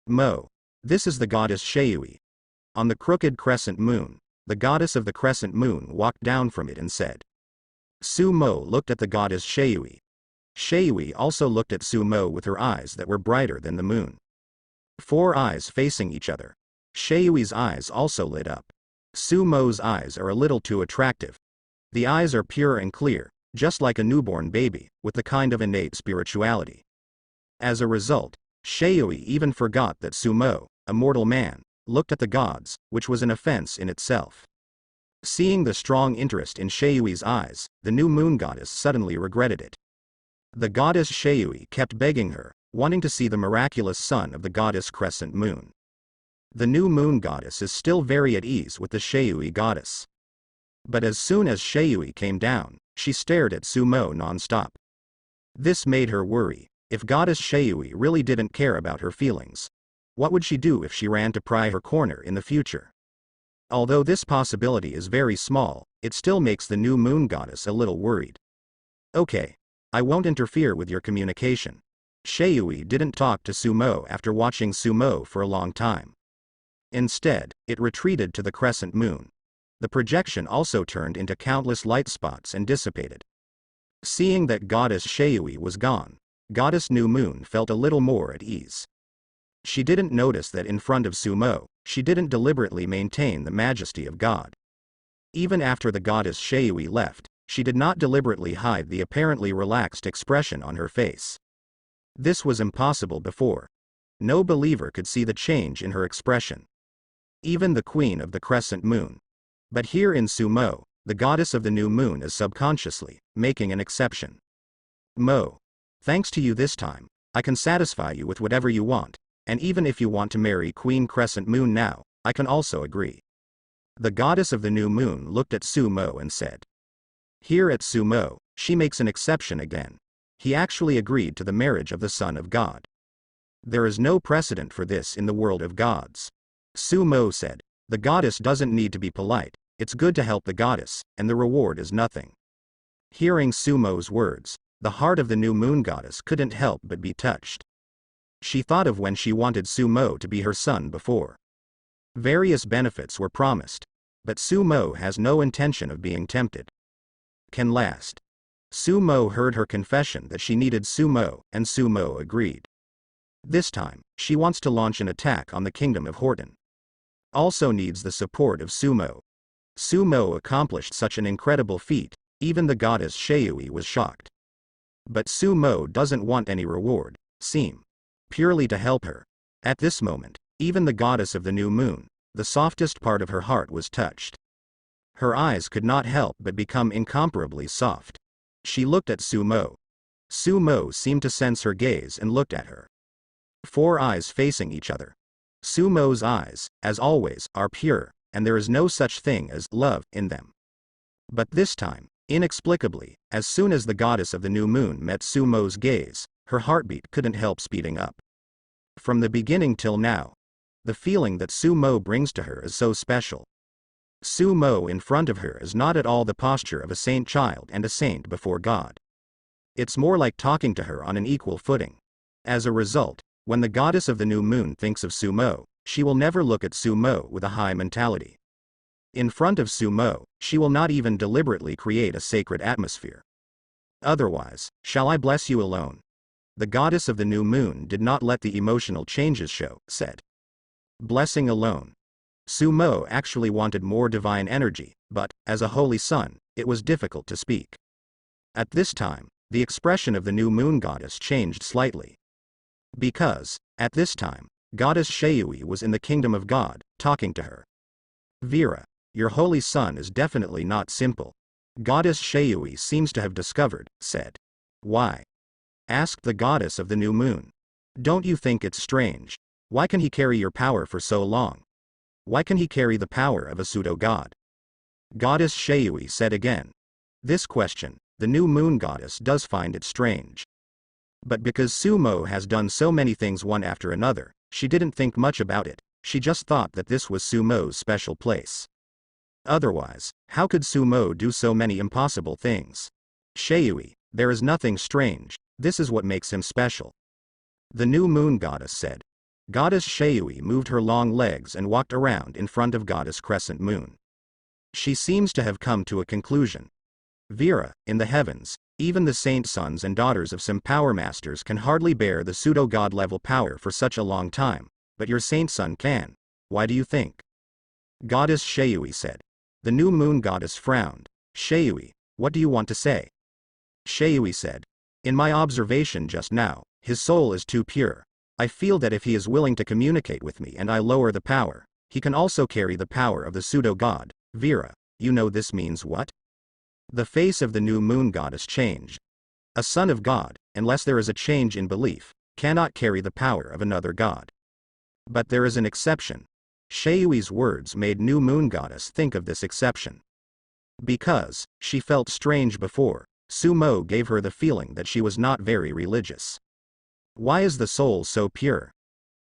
Mo. This is the goddess Sheui. On the crooked crescent moon, the goddess of the crescent moon walked down from it and said. Su Mo looked at the goddess Sheui. Sheui also looked at Su Mo with her eyes that were brighter than the moon. 4 eyes facing each other. Sheui's eyes also lit up. Su Mo's eyes are a little too attractive. The eyes are pure and clear, just like a newborn baby, with the kind of innate spirituality. As a result, Sheui even forgot that Su Mo, a mortal man, looked at the gods, which was an offense in itself. Seeing the strong interest in Sheui's eyes, the new moon goddess suddenly regretted it. The goddess Sheui kept begging her, wanting to see the miraculous son of the goddess crescent moon. The new moon goddess is still very at ease with the Sheui goddess. But as soon as Sheui came down, she stared at Su Mo non-stop. This made her worry. If goddess Sheui really didn't care about her feelings, what would she do if she ran to pry her corner in the future? Although this possibility is very small, it still makes the new moon goddess a little worried. Okay. I won't interfere with your communication. Sheui didn't talk to Su Mo after watching Su Mo for a long time. Instead, it retreated to the crescent moon. The projection also turned into countless light spots and dissipated. Seeing that goddess Sheui was gone, goddess New Moon felt a little more at ease. She didn't notice that in front of Su Mo, she didn't deliberately maintain the majesty of God. Even after the goddess Sheui left, she did not deliberately hide the apparently relaxed expression on her face. This was impossible before. No believer could see the change in her expression. Even the queen of the crescent moon. But here in Su Mo, the goddess of the new moon is subconsciously making an exception. Mo. Thanks to you this time, I can satisfy you with whatever you want, and even if you want to marry Queen Crescent Moon now, I can also agree. The goddess of the new moon looked at Su Mo and said. Here at Su Mo, she makes an exception again. He actually agreed to the marriage of the Son of God. There is no precedent for this in the world of gods. Su Mo said, the goddess doesn't need to be polite, it's good to help the goddess, and the reward is nothing. Hearing Su Mo's words, the heart of the new moon goddess couldn't help but be touched. She thought of when she wanted Su Mo to be her son before. Various benefits were promised, but Su Mo has no intention of being tempted. Can last. Su Mo heard her confession that she needed Su Mo, and Su Mo agreed. This time, she wants to launch an attack on the kingdom of Horton. Also needs the support of Su Mo. Su Mo accomplished such an incredible feat, even the goddess Sheui was shocked. But Su Mo doesn't want any reward, purely to help her. At this moment, even the goddess of the new moon, the softest part of her heart was touched. Her eyes could not help but become incomparably soft. She looked at Su Mo. Su Mo seemed to sense her gaze and looked at her. 4 eyes facing each other. Su Mo's eyes, as always, are pure, and there is no such thing as love in them. But this time, inexplicably, as soon as the goddess of the new moon met Su Mo's gaze, her heartbeat couldn't help speeding up. From the beginning till now, the feeling that Su Mo brings to her is so special. Su Mo in front of her is not at all the posture of a saint child and a saint before God. It's more like talking to her on an equal footing. As a result, when the goddess of the new moon thinks of Su Mo, she will never look at Su Mo with a high mentality. In front of Su Mo, she will not even deliberately create a sacred atmosphere. Otherwise, shall I bless you alone? The goddess of the new moon did not let the emotional changes show, said. Blessing alone. Su Mo actually wanted more divine energy, but, as a holy son, it was difficult to speak. At this time, the expression of the new moon goddess changed slightly. Because, at this time, goddess Sheui was in the kingdom of God, talking to her. Vera, your holy son is definitely not simple. Goddess Sheui seems to have discovered, said. Why? Asked the goddess of the new moon. Don't you think it's strange? Why can he carry your power for so long? Why can he carry the power of a pseudo-god? Goddess Sheui said again. This question, the new moon goddess does find it strange. But because Su Mo has done so many things one after another, she didn't think much about it, she just thought that this was Su Mo's special place. Otherwise, how could Su Mo do so many impossible things? Sheui, there is nothing strange, this is what makes him special. The new moon goddess said. Goddess Sheui moved her long legs and walked around in front of Goddess Crescent Moon. She seems to have come to a conclusion. Vera, in the heavens, even the saint sons and daughters of some power masters can hardly bear the pseudo-god level power for such a long time, but your saint son can. Why do you think? Goddess Sheui said. The new moon goddess frowned. Sheui, what do you want to say? Sheui said. In my observation just now, his soul is too pure. I feel that if he is willing to communicate with me and I lower the power, he can also carry the power of the pseudo-god. Vera, you know this means what? The face of the new moon goddess changed. A son of God, unless there is a change in belief, cannot carry the power of another god. But there is an exception. Sheyui's words made new moon goddess think of this exception. Because, she felt strange before, Sumo gave her the feeling that she was not very religious. Why is the soul so pure?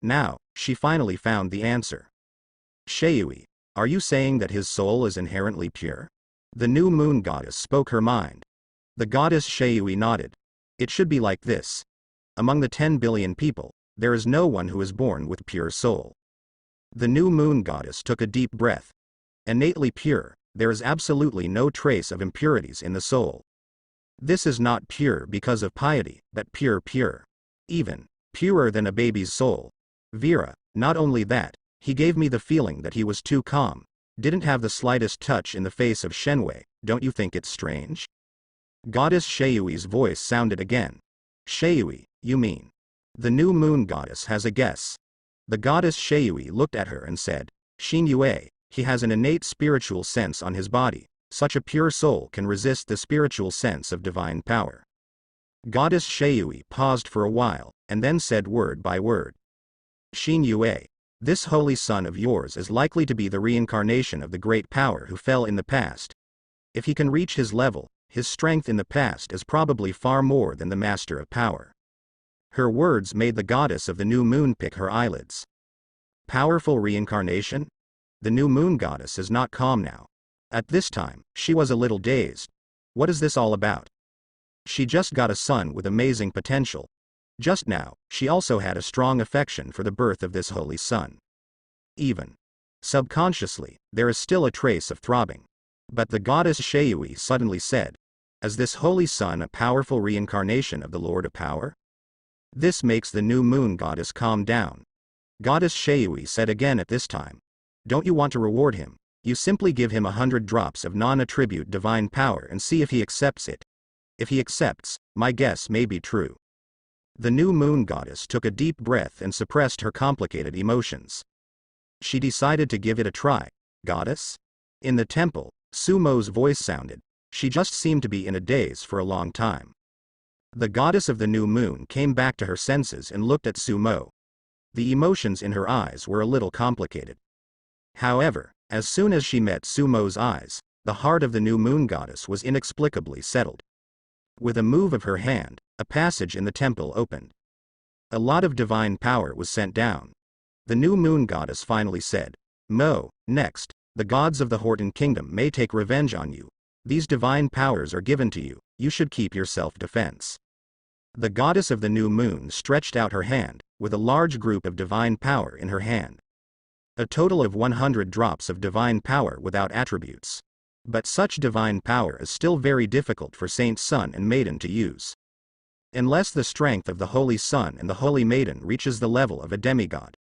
Now, she finally found the answer. Sheui, are you saying that his soul is inherently pure? The new moon goddess spoke her mind. The goddess Sheui nodded. It should be like this. Among the 10 billion people, there is no one who is born with pure soul. The new moon goddess took a deep breath. Innately pure, there is absolutely no trace of impurities in the soul. This is not pure because of piety, but pure. Even purer than a baby's soul. Vera, not only that, he gave me the feeling that he was too calm, didn't have the slightest touch in the face of Shenwei. Don't you think it's strange? Goddess Sheyui's voice sounded again. Sheui, you mean? The new moon goddess has a guess. The goddess Sheui looked at her and said, Xin Yue, he has an innate spiritual sense on his body. Such a pure soul can resist the spiritual sense of divine power. Goddess Sheui paused for a while, and then said word by word. Xin Yue, this holy son of yours is likely to be the reincarnation of the great power who fell in the past. If he can reach his level, his strength in the past is probably far more than the master of power. Her words made the goddess of the new moon pick her eyelids. Powerful reincarnation? The new moon goddess is not calm now. At this time, she was a little dazed. What is this all about? She just got a son with amazing potential. Just now, she also had a strong affection for the birth of this holy son. Even subconsciously, there is still a trace of throbbing. But the goddess Sheui suddenly said, is this holy son a powerful reincarnation of the Lord of Power? This makes the new moon goddess calm down. Goddess Sheui said again at this time, don't you want to reward him? You simply give him 100 drops of non-attribute divine power and see if he accepts it. If he accepts, my guess may be true. The new moon goddess took a deep breath and suppressed her complicated emotions. She decided to give it a try. Goddess? In the temple, Sumo's voice sounded. She just seemed to be in a daze for a long time. The goddess of the new moon came back to her senses and looked at Sumo. The emotions in her eyes were a little complicated. However, as soon as she met Sumo's eyes, the heart of the new moon goddess was inexplicably settled. With a move of her hand, a passage in the temple opened. A lot of divine power was sent down. The new moon goddess finally said, Mo, next, the gods of the Horton Kingdom may take revenge on you. These divine powers are given to you, you should keep your self-defense. The goddess of the new moon stretched out her hand, with a large group of divine power in her hand. A total of 100 drops of divine power without attributes. But such divine power is still very difficult for Saint Son and Maiden to use. Unless the strength of the Holy Son and the Holy Maiden reaches the level of a demigod.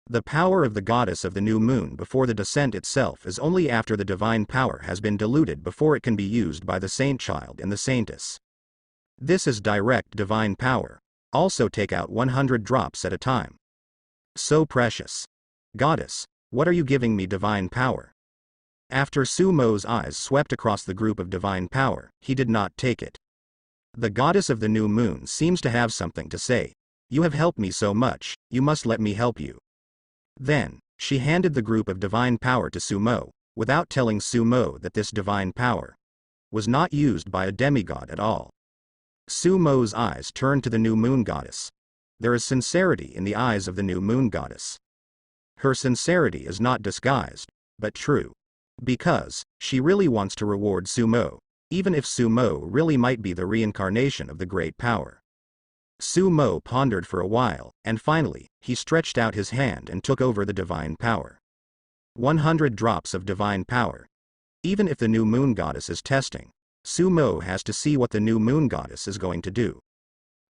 The power of the goddess of the new moon before the descent itself is only after the divine power has been diluted before it can be used by the saint child and the saintess. This is direct divine power. Also take out 100 drops at a time. So precious. Goddess, what are you giving me divine power? After Sumo's eyes swept across the group of divine power, he did not take it. The goddess of the new moon seems to have something to say. You have helped me so much, you must let me help you. Then, she handed the group of divine power to Sumo, without telling Sumo that this divine power was not used by a demigod at all. Sumo's eyes turned to the new moon goddess. There is sincerity in the eyes of the new moon goddess. Her sincerity is not disguised, but true. Because, she really wants to reward Sumo, even if Sumo really might be the reincarnation of the great power. Sumo pondered for a while, and finally, he stretched out his hand and took over the divine power. 100 drops of divine power. Even if the new moon goddess is testing, Sumo has to see what the new moon goddess is going to do.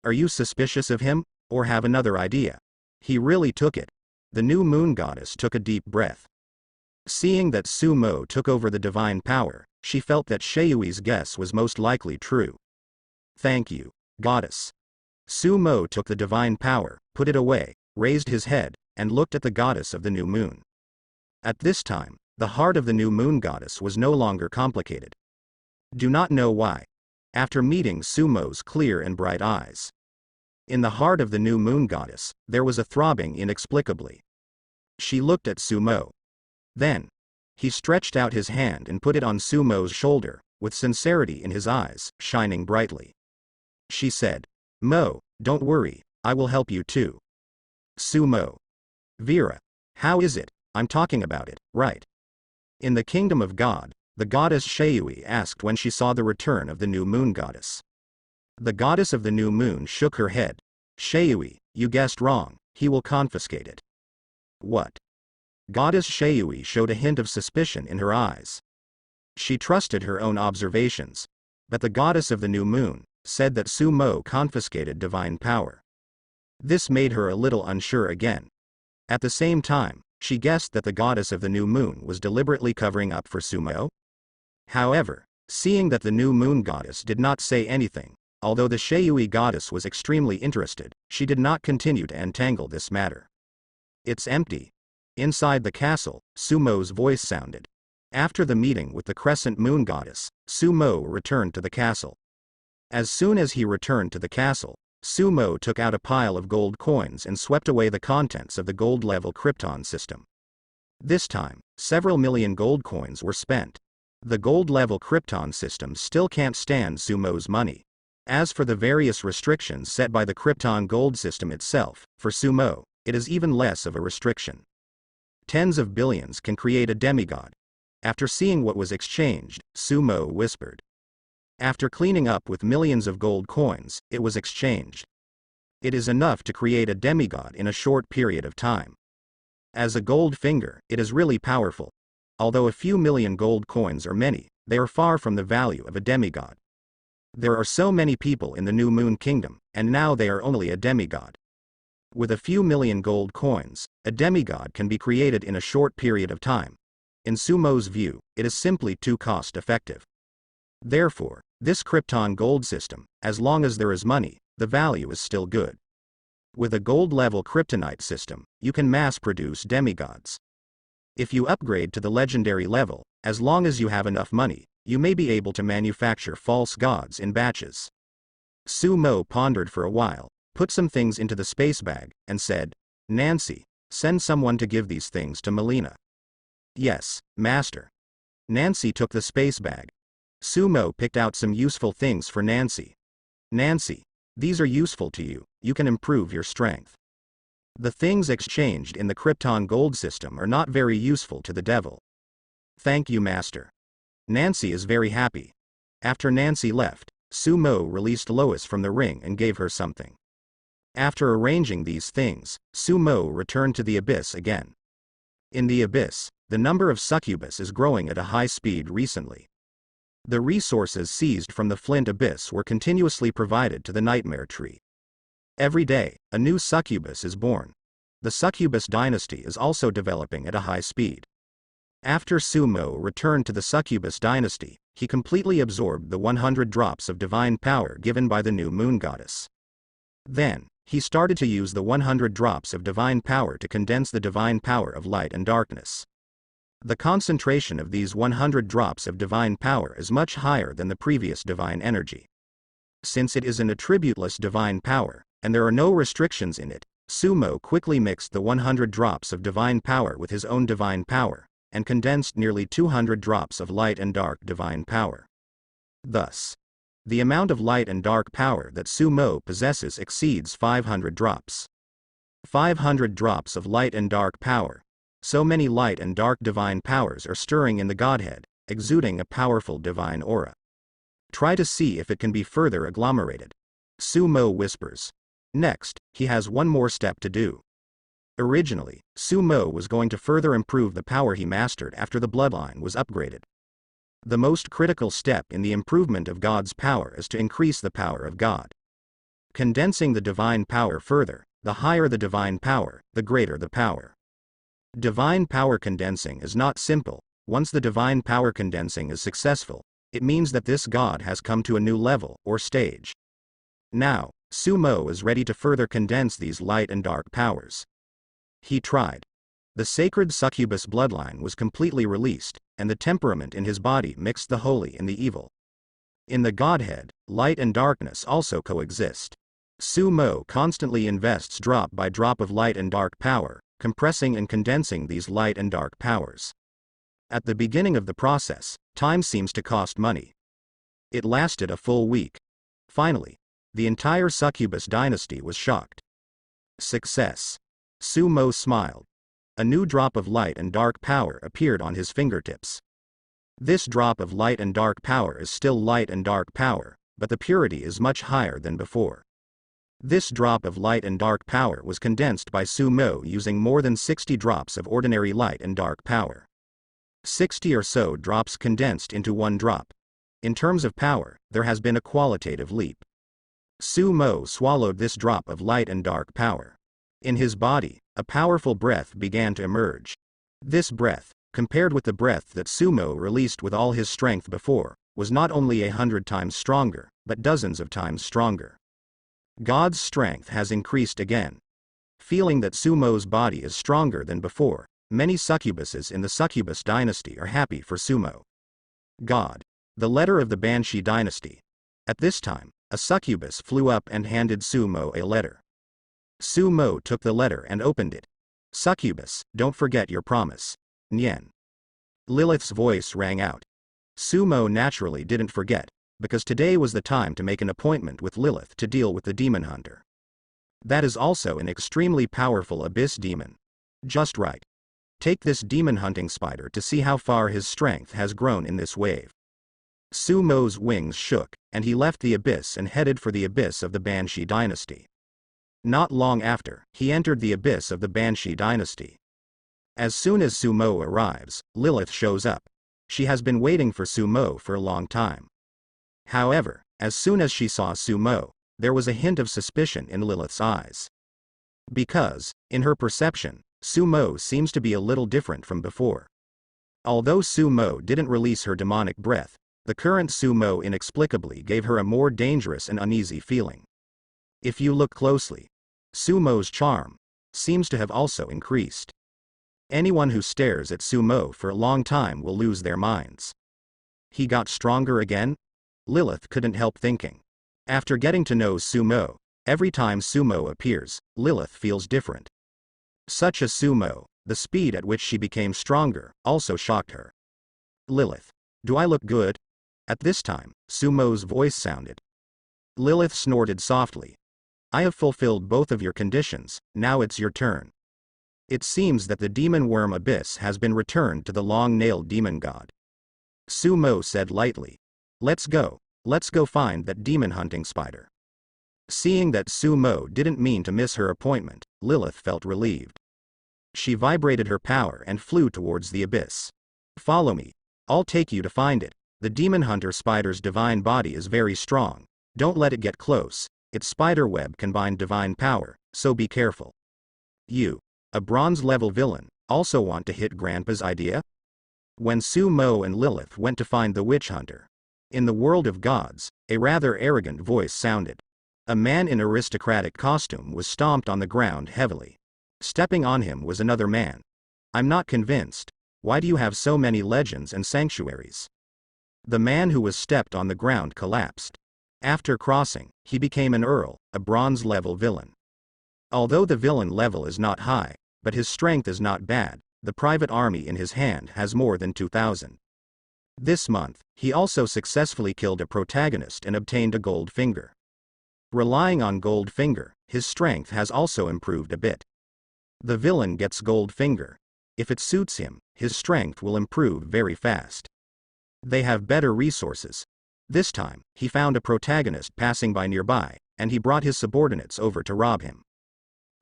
Are you suspicious of him, or have another idea? He really took it. The new moon goddess took a deep breath. Seeing that Sumo took over the divine power, she felt that Shayui's guess was most likely true. Thank you, goddess. Sumo took the divine power, put it away, raised his head, and looked at the goddess of the new moon. At this time, the heart of the new moon goddess was no longer complicated. Do not know why. After meeting Sumo's clear and bright eyes, in the heart of the new moon goddess, there was a throbbing inexplicably. She looked at Sumo. Then, he stretched out his hand and put it on Sumo's shoulder, with sincerity in his eyes, shining brightly. She said, Mo, don't worry, I will help you too. Sumo. Vera. How is it? I'm talking about it, right? In the kingdom of God, the goddess Shayui asked when she saw the return of the new moon goddess. The goddess of the new moon shook her head. Shayui, you guessed wrong, he will confiscate it. What? Goddess Shayui showed a hint of suspicion in her eyes. She trusted her own observations, but the goddess of the new moon said that Sumo confiscated divine power. This made her a little unsure again. At the same time, she guessed that the goddess of the new moon was deliberately covering up for Sumo. However, seeing that the new moon goddess did not say anything, although the Shayui goddess was extremely interested, she did not continue to entangle this matter. It's empty. Inside the castle, Sumo's voice sounded. After the meeting with the crescent moon goddess, Sumo returned to the castle. As soon as he returned to the castle, Sumo took out a pile of gold coins and swept away the contents of the gold-level Krypton system. This time, several million gold coins were spent. The gold-level Krypton system still can't stand Sumo's money. As for the various restrictions set by the Krypton gold system itself, for Sumo, it is even less of a restriction. Tens of billions can create a demigod. After seeing what was exchanged, Sumo whispered. After cleaning up with millions of gold coins, it was exchanged. It is enough to create a demigod in a short period of time. As a gold finger, it is really powerful. Although a few million gold coins are many, they are far from the value of a demigod. There are so many people in the New Moon Kingdom, and now they are only a demigod. With a few million gold coins, a demigod can be created in a short period of time. In Sumo's view, it is simply too cost-effective. Therefore, this Krypton gold system, as long as there is money, the value is still good. With a gold-level kryptonite system, you can mass-produce demigods. If you upgrade to the legendary level, as long as you have enough money, you may be able to manufacture false gods in batches. Sumo pondered for a while, put some things into the space bag, and said, Nancy, send someone to give these things to Melina. Yes, master. Nancy took the space bag. Sumo picked out some useful things for Nancy. Nancy, these are useful to you, you can improve your strength. The things exchanged in the Krypton gold system are not very useful to the devil. Thank you, master. Nancy is very happy. After Nancy left, Sumo released Lois from the ring and gave her something. After arranging these things, Sumo returned to the abyss again. In the abyss, the number of succubus is growing at a high speed recently. The resources seized from the Flint Abyss were continuously provided to the Nightmare Tree. Every day, a new succubus is born. The succubus dynasty is also developing at a high speed. After Sumo returned to the succubus dynasty, he completely absorbed the 100 drops of divine power given by the new moon goddess. Then, he started to use the 100 drops of divine power to condense the divine power of light and darkness. The concentration of these 100 drops of divine power is much higher than the previous divine energy. Since it is an attributeless divine power, and there are no restrictions in it, Sumo quickly mixed the 100 drops of divine power with his own divine power, and condensed nearly 200 drops of light and dark divine power. Thus, the amount of light and dark power that Sumo possesses exceeds 500 drops. 500 drops of light and dark power. So many light and dark divine powers are stirring in the Godhead, exuding a powerful divine aura. Try to see if it can be further agglomerated. Sumo whispers. Next, he has one more step to do. Originally, Sumo was going to further improve the power he mastered after the bloodline was upgraded. The most critical step in the improvement of God's power is to increase the power of God. Condensing the divine power further, the higher the divine power, the greater the power. Divine power condensing is not simple. Once the divine power condensing is successful, it means that this God has come to a new level or stage. Now, Sumo is ready to further condense these light and dark powers. He tried. The sacred succubus bloodline was completely released, and the temperament in his body mixed the holy and the evil. In the Godhead, light and darkness also coexist. Sumo constantly invests drop by drop of light and dark power, compressing and condensing these light and dark powers. At the beginning of the process, time seems to cost money. It lasted a full week. Finally, the entire succubus dynasty was shocked. Success. Sumo smiled. A new drop of light and dark power appeared on his fingertips. This drop of light and dark power is still light and dark power, but the purity is much higher than before. This drop of light and dark power was condensed by Sumo using more than 60 drops of ordinary light and dark power. 60 or so drops condensed into one drop. In terms of power, there has been a qualitative leap. Sumo swallowed this drop of light and dark power. In his body, a powerful breath began to emerge. This breath, compared with the breath that Sumo released with all his strength before, was not only 100 times stronger, but dozens of times stronger. God's strength has increased again. Feeling that Sumo's body is stronger than before, many succubuses in the succubus dynasty are happy for Sumo. God. The letter of the Banshee dynasty. At this time, a succubus flew up and handed Sumo a letter. Sumo took the letter and opened it. Succubus, don't forget your promise. Nyen. Lilith's voice rang out. Sumo naturally didn't forget, because today was the time to make an appointment with Lilith to deal with the demon hunter. That is also an extremely powerful abyss demon. Just right. Take this demon hunting spider to see how far his strength has grown in this wave. Sumo's wings shook, and he left the abyss and headed for the abyss of the Banshee dynasty. Not long after, he entered the abyss of the Banshee dynasty. As soon as Sumo arrives, Lilith shows up. She has been waiting for Sumo for a long time. However, as soon as she saw Sumo, there was a hint of suspicion in Lilith's eyes. Because, in her perception, Sumo seems to be a little different from before. Although Sumo didn't release her demonic breath, the current Sumo inexplicably gave her a more dangerous and uneasy feeling. If you look closely, Sumo's charm seems to have also increased. Anyone who stares at Sumo for a long time will lose their minds. He got stronger again? Lilith couldn't help thinking. After getting to know Sumo, every time Sumo appears, Lilith feels different. Such a Sumo, the speed at which she became stronger, also shocked her. Lilith. Do I look good? At this time, Sumo's voice sounded. Lilith snorted softly. I have fulfilled both of your conditions, now it's your turn. It seems that the demon worm abyss has been returned to the long-nailed demon god. Sumo said lightly. Let's go find that demon hunting spider. Seeing that Sumo didn't mean to miss her appointment, Lilith felt relieved. She vibrated her power and flew towards the abyss. Follow me. I'll take you to find it. The demon hunter spider's divine body is very strong. Don't let it get close. Its spider web can bind divine power, so be careful. You, a bronze-level villain, also want to hit Grandpa's idea? When Sumo and Lilith went to find the witch hunter. In the world of gods, a rather arrogant voice sounded. A man in aristocratic costume was stomped on the ground heavily. Stepping on him was another man. I'm not convinced. Why do you have so many legends and sanctuaries? The man who was stepped on the ground collapsed. After crossing, he became an earl, a bronze-level villain. Although the villain level is not high, but his strength is not bad, the private army in his hand has more than 2,000. This month, he also successfully killed a protagonist and obtained a gold finger. Relying on gold finger, his strength has also improved a bit. The villain gets gold finger. If it suits him, his strength will improve very fast. They have better resources. This time, he found a protagonist passing by nearby, and he brought his subordinates over to rob him.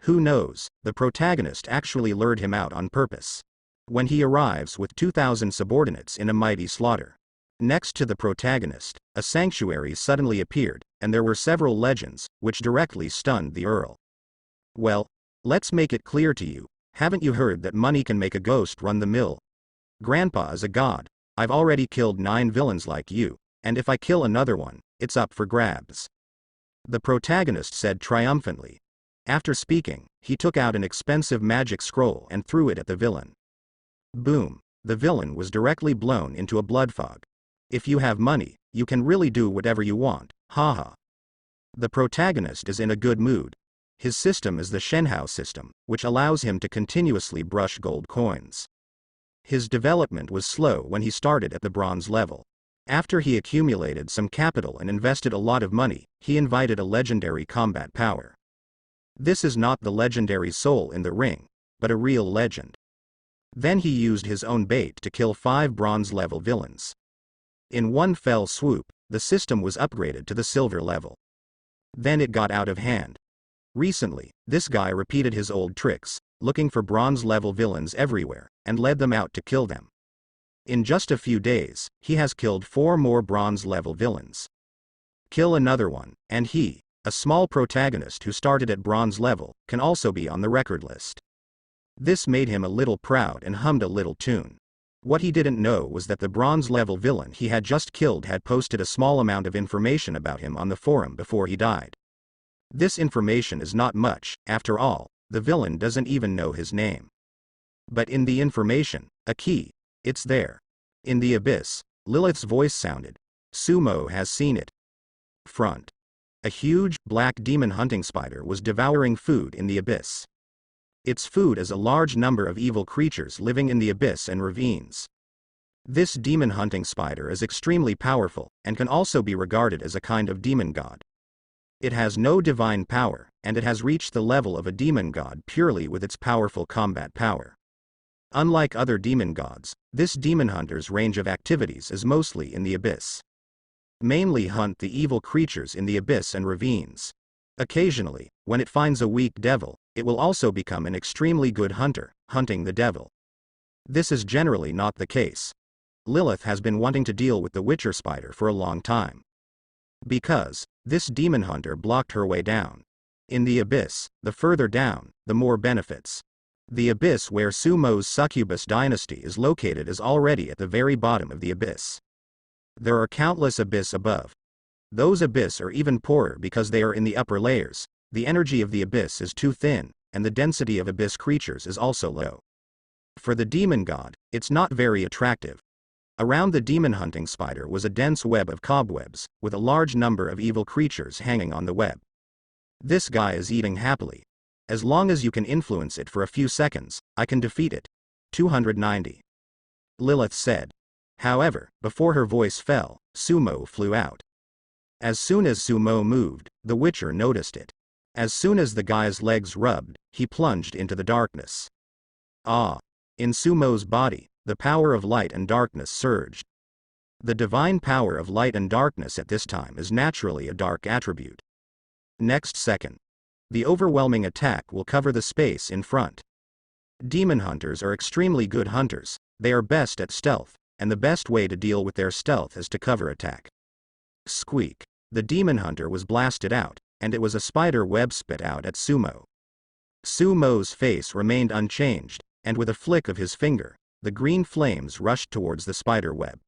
Who knows, the protagonist actually lured him out on purpose. When he arrives with 2,000 subordinates in a mighty slaughter. Next to the protagonist, a sanctuary suddenly appeared, and there were several legends, which directly stunned the Earl. Well, let's make it clear to you, haven't you heard that money can make a ghost run the mill? Grandpa is a god. I've already killed 9 villains like you, and if I kill another one, it's up for grabs. The protagonist said triumphantly. After speaking, he took out an expensive magic scroll and threw it at the villain. Boom, the villain was directly blown into a blood fog. If you have money, you can really do whatever you want, haha. The protagonist is in a good mood. His system is the Shenhao system, which allows him to continuously brush gold coins. His development was slow when he started at the bronze level. After he accumulated some capital and invested a lot of money, he invited a legendary combat power. This is not the legendary soul in the ring, but a real legend. Then he used his own bait to kill 5 bronze-level villains. In one fell swoop, the system was upgraded to the silver level. Then it got out of hand. Recently, this guy repeated his old tricks, looking for bronze-level villains everywhere, and led them out to kill them. In just a few days, he has killed 4 more bronze-level villains. Kill another one, and he, a small protagonist who started at bronze level, can also be on the record list. This made him a little proud and hummed a little tune. What he didn't know was that the bronze level villain he had just killed had posted a small amount of information about him on the forum before he died. This information is not much, after all, the villain doesn't even know his name. But in the information, a key, it's there. In the abyss, Lilith's voice sounded. Sumo has seen it. Front. A huge, black demon hunting spider was devouring food in the abyss. Its food is a large number of evil creatures living in the abyss and ravines. This demon hunting spider is extremely powerful, and can also be regarded as a kind of demon god. It has no divine power, and it has reached the level of a demon god purely with its powerful combat power. Unlike other demon gods, this demon hunter's range of activities is mostly in the abyss. Mainly hunt the evil creatures in the abyss and ravines. Occasionally, when it finds a weak devil, it will also become an extremely good hunter, hunting the devil. This is generally not the case. Lilith has been wanting to deal with the Witcher spider for a long time. Because, this demon hunter blocked her way down. In the abyss, the further down, the more benefits. The abyss where Sumo's succubus dynasty is located is already at the very bottom of the abyss. There are countless abyss above. Those abyss are even poorer because they are in the upper layers. The energy of the abyss is too thin, and the density of abyss creatures is also low. For the demon god, it's not very attractive. Around the demon hunting spider was a dense web of cobwebs, with a large number of evil creatures hanging on the web. This guy is eating happily. As long as you can influence it for a few seconds, I can defeat it. 290. Lilith said. However, before her voice fell, Sumo flew out. As soon as Sumo moved, the Witcher noticed it. As soon as the guy's legs rubbed, he plunged into the darkness. Ah! In Sumo's body, the power of light and darkness surged. The divine power of light and darkness at this time is naturally a dark attribute. Next second. The overwhelming attack will cover the space in front. Demon hunters are extremely good hunters, they are best at stealth, and the best way to deal with their stealth is to cover attack. Squeak. The demon hunter was blasted out, and it was a spider web spit out at Sumo. Sumo's face remained unchanged, and with a flick of his finger, the green flames rushed towards the spider web.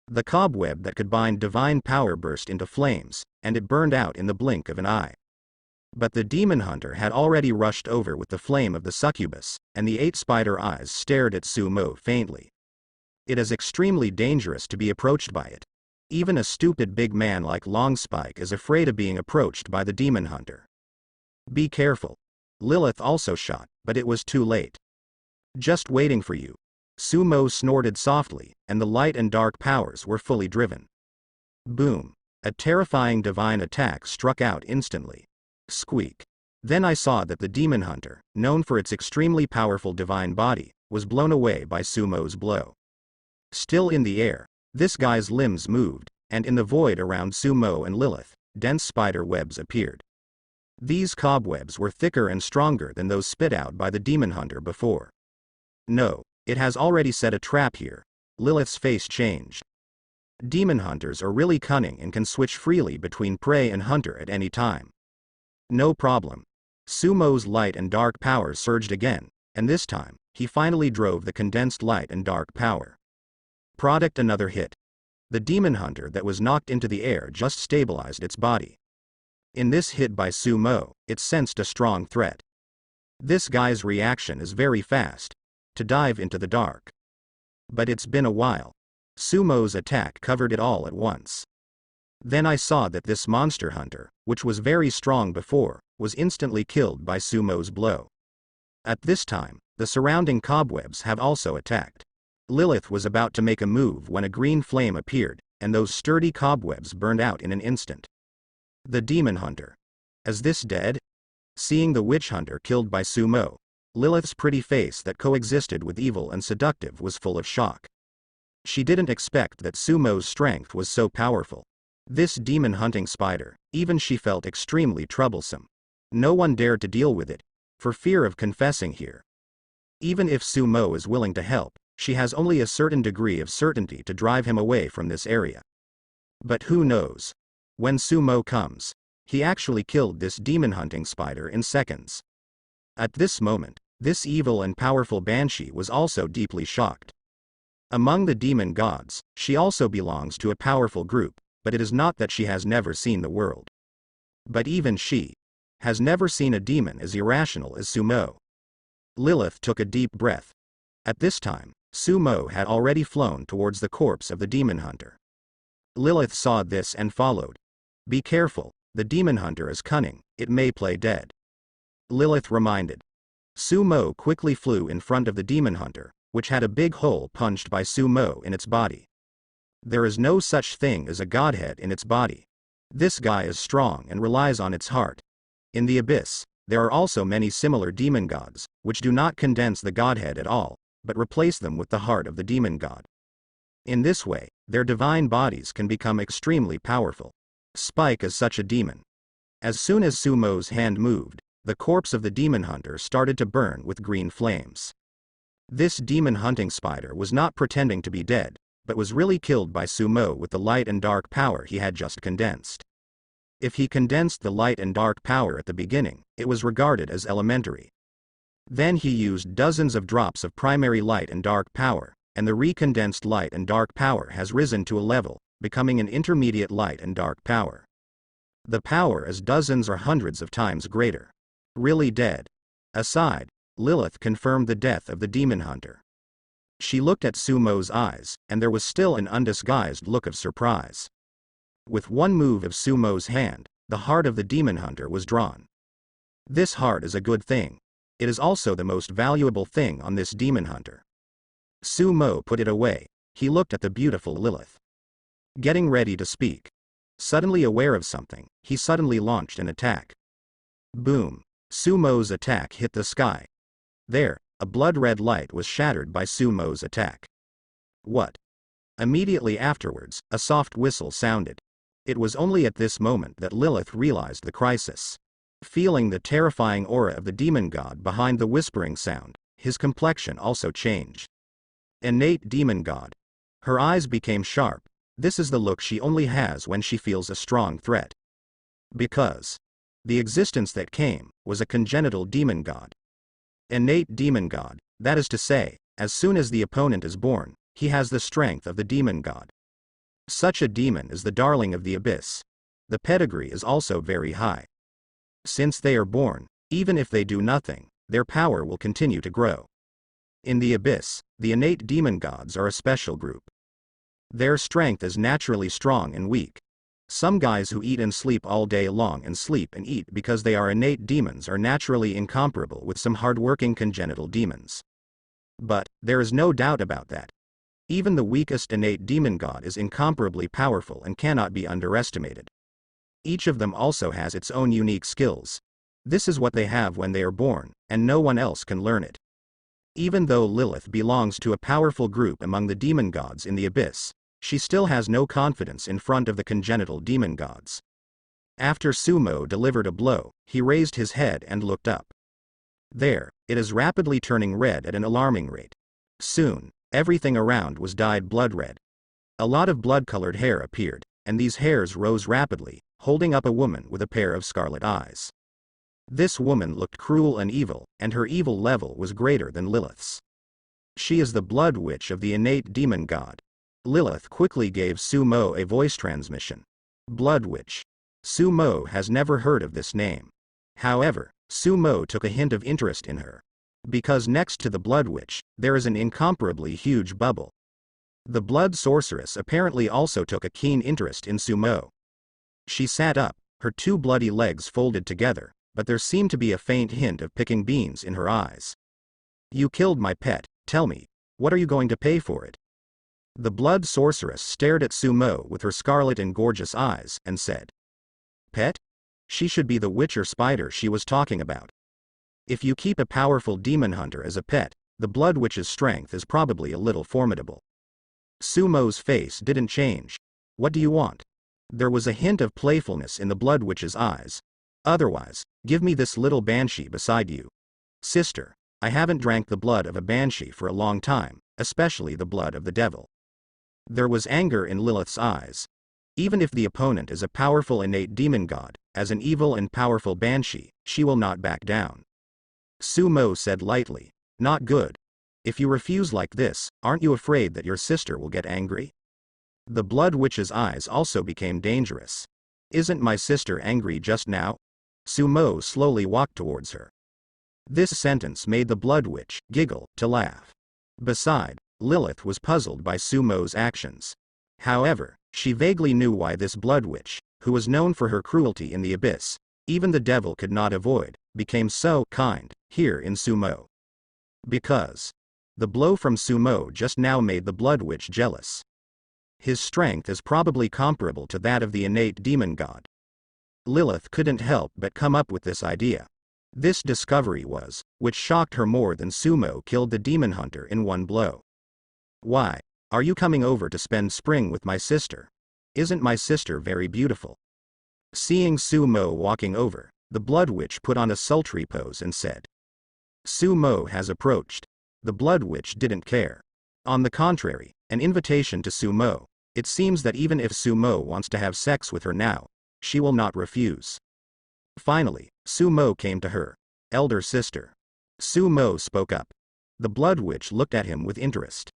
The cobweb that could bind divine power burst into flames, and it burned out in the blink of an eye. But the demon hunter had already rushed over with the flame of the succubus, and the 8 spider eyes stared at Sumo faintly. It is extremely dangerous to be approached by it. Even a stupid big man like Longspike is afraid of being approached by the demon hunter. Be careful. Lilith also shot, but it was too late. Just waiting for you. Sumo snorted softly, and the light and dark powers were fully driven. Boom. A terrifying divine attack struck out instantly. Squeak. Then I saw that the demon hunter, known for its extremely powerful divine body, was blown away by Sumo's blow. Still in the air, this guy's limbs moved, and in the void around Sumo and Lilith, dense spider webs appeared. These cobwebs were thicker and stronger than those spit out by the demon hunter before. No, it has already set a trap here. Lilith's face changed. Demon hunters are really cunning and can switch freely between prey and hunter at any time. No problem. Sumo's light and dark powers surged again, and this time, he finally drove the condensed light and dark power. Product another hit. The demon hunter that was knocked into the air just stabilized its body. In this hit by Sumo, it sensed a strong threat. This guy's reaction is very fast. To dive into the dark. But it's been a while. Sumo's attack covered it all at once. Then I saw that this monster hunter, which was very strong before, was instantly killed by Sumo's blow. At this time, the surrounding cobwebs have also attacked. Lilith was about to make a move when a green flame appeared, and those sturdy cobwebs burned out in an instant. The demon hunter. Is this dead? Seeing the witch hunter killed by Sumo, Lilith's pretty face that coexisted with evil and seductive was full of shock. She didn't expect that Sumo's strength was so powerful. This demon hunting spider, even she felt extremely troublesome. No one dared to deal with it, for fear of confessing here. Even if Sumo is willing to help, she has only a certain degree of certainty to drive him away from this area. But who knows? When Sumo comes, he actually killed this demon hunting spider in seconds. At this moment, this evil and powerful banshee was also deeply shocked. Among the demon gods, she also belongs to a powerful group, but it is not that she has never seen the world. But even she has never seen a demon as irrational as Sumo. Lilith took a deep breath. At this time, Sumo had already flown towards the corpse of the demon hunter. Lilith saw this and followed. Be careful, the demon hunter is cunning, it may play dead. Lilith reminded. Sumo quickly flew in front of the demon hunter, which had a big hole punched by Sumo in its body. There is no such thing as a godhead in its body. This guy is strong and relies on its heart. In the abyss, there are also many similar demon gods, which do not condense the godhead at all, but replace them with the heart of the demon god. In this way, their divine bodies can become extremely powerful. Spike is such a demon. As soon as Sumo's hand moved, the corpse of the demon hunter started to burn with green flames. This demon hunting spider was not pretending to be dead, but was really killed by Sumo with the light and dark power he had just condensed. If he condensed the light and dark power at the beginning, it was regarded as elementary. Then he used dozens of drops of primary light and dark power, and the recondensed light and dark power has risen to a level, becoming an intermediate light and dark power. The power is dozens or hundreds of times greater. Really dead. Aside, Lilith confirmed the death of the demon hunter. She looked at Sumo's eyes, and there was still an undisguised look of surprise. With one move of Sumo's hand, the heart of the demon hunter was drawn. This heart is a good thing. It is also the most valuable thing on this demon hunter. Sumo put it away. He looked at the beautiful Lilith. Getting ready to speak. Suddenly aware of something, he suddenly launched an attack. Boom! Sumo's attack hit the sky. There, a blood-red light was shattered by Sumo's attack. What? Immediately afterwards, a soft whistle sounded. It was only at this moment that Lilith realized the crisis. Feeling the terrifying aura of the demon god behind the whispering sound, his complexion also changed. Innate demon god. Her eyes became sharp. This is the look she only has when she feels a strong threat. Because the existence that came was a congenital demon god. Innate demon god, that is to say, as soon as the opponent is born, he has the strength of the demon god. Such a demon is the darling of the abyss. The pedigree is also very high. Since they are born, even if they do nothing, their power will continue to grow. In the abyss, the innate demon gods are a special group. Their strength is naturally strong and weak. Some guys who eat and sleep all day long and sleep and eat because they are innate demons are naturally incomparable with some hard-working congenital demons. But there is no doubt about that. Even the weakest innate demon god is incomparably powerful and cannot be underestimated. Each of them also has its own unique skills. This is what they have when they are born, and no one else can learn it. Even though Lilith belongs to a powerful group among the demon gods in the abyss, she still has no confidence in front of the congenital demon gods. After Sumo delivered a blow, he raised his head and looked up. There, it is rapidly turning red at an alarming rate. Soon, everything around was dyed blood red. A lot of blood-colored hair appeared, and these hairs rose rapidly, holding up a woman with a pair of scarlet eyes. This woman looked cruel and evil, and her evil level was greater than Lilith's. She is the blood witch of the innate demon god. Lilith quickly gave Sumo a voice transmission. Blood witch. Sumo has never heard of this name. However, Sumo took a hint of interest in her. Because next to the blood witch, there is an incomparably huge bubble. The blood sorceress apparently also took a keen interest in Sumo. She sat up, her two bloody legs folded together, but there seemed to be a faint hint of picking beans in her eyes. You killed my pet, tell me, what are you going to pay for it? The blood sorceress stared at Sumo with her scarlet and gorgeous eyes and said. Pet? She should be the witcher spider she was talking about. If you keep a powerful demon hunter as a pet, the blood witch's strength is probably a little formidable. Sumo's face didn't change. What do you want? There was a hint of playfulness in the blood witch's eyes. Otherwise, give me this little banshee beside you. Sister, I haven't drank the blood of a banshee for a long time, especially the blood of the devil. There was anger in Lilith's eyes. Even if the opponent is a powerful innate demon god, as an evil and powerful banshee, she will not back down. Sumo said lightly, not good. If you refuse like this, aren't you afraid that your sister will get angry? The blood witch's eyes also became dangerous. Isn't my sister angry just now? Sumo slowly walked towards her. This sentence made the blood witch giggle to laugh. Beside, Lilith was puzzled by Sumo's actions. However, she vaguely knew why this blood witch, who was known for her cruelty in the abyss, even the devil could not avoid, became so kind here in Sumo. Because the blow from Sumo just now made the blood witch jealous. His strength is probably comparable to that of the innate demon god. Lilith couldn't help but come up with this idea. This discovery was, which shocked her more than Sumo killed the demon hunter in one blow. Why, are you coming over to spend spring with my sister? Isn't my sister very beautiful? Seeing Sumo walking over, the blood witch put on a sultry pose and said. Sumo has approached. The blood witch didn't care. On the contrary, an invitation to Sumo. It seems that even if Sumo wants to have sex with her now, she will not refuse. Finally, Sumo came to her. Elder sister. Sumo spoke up. The blood witch looked at him with interest.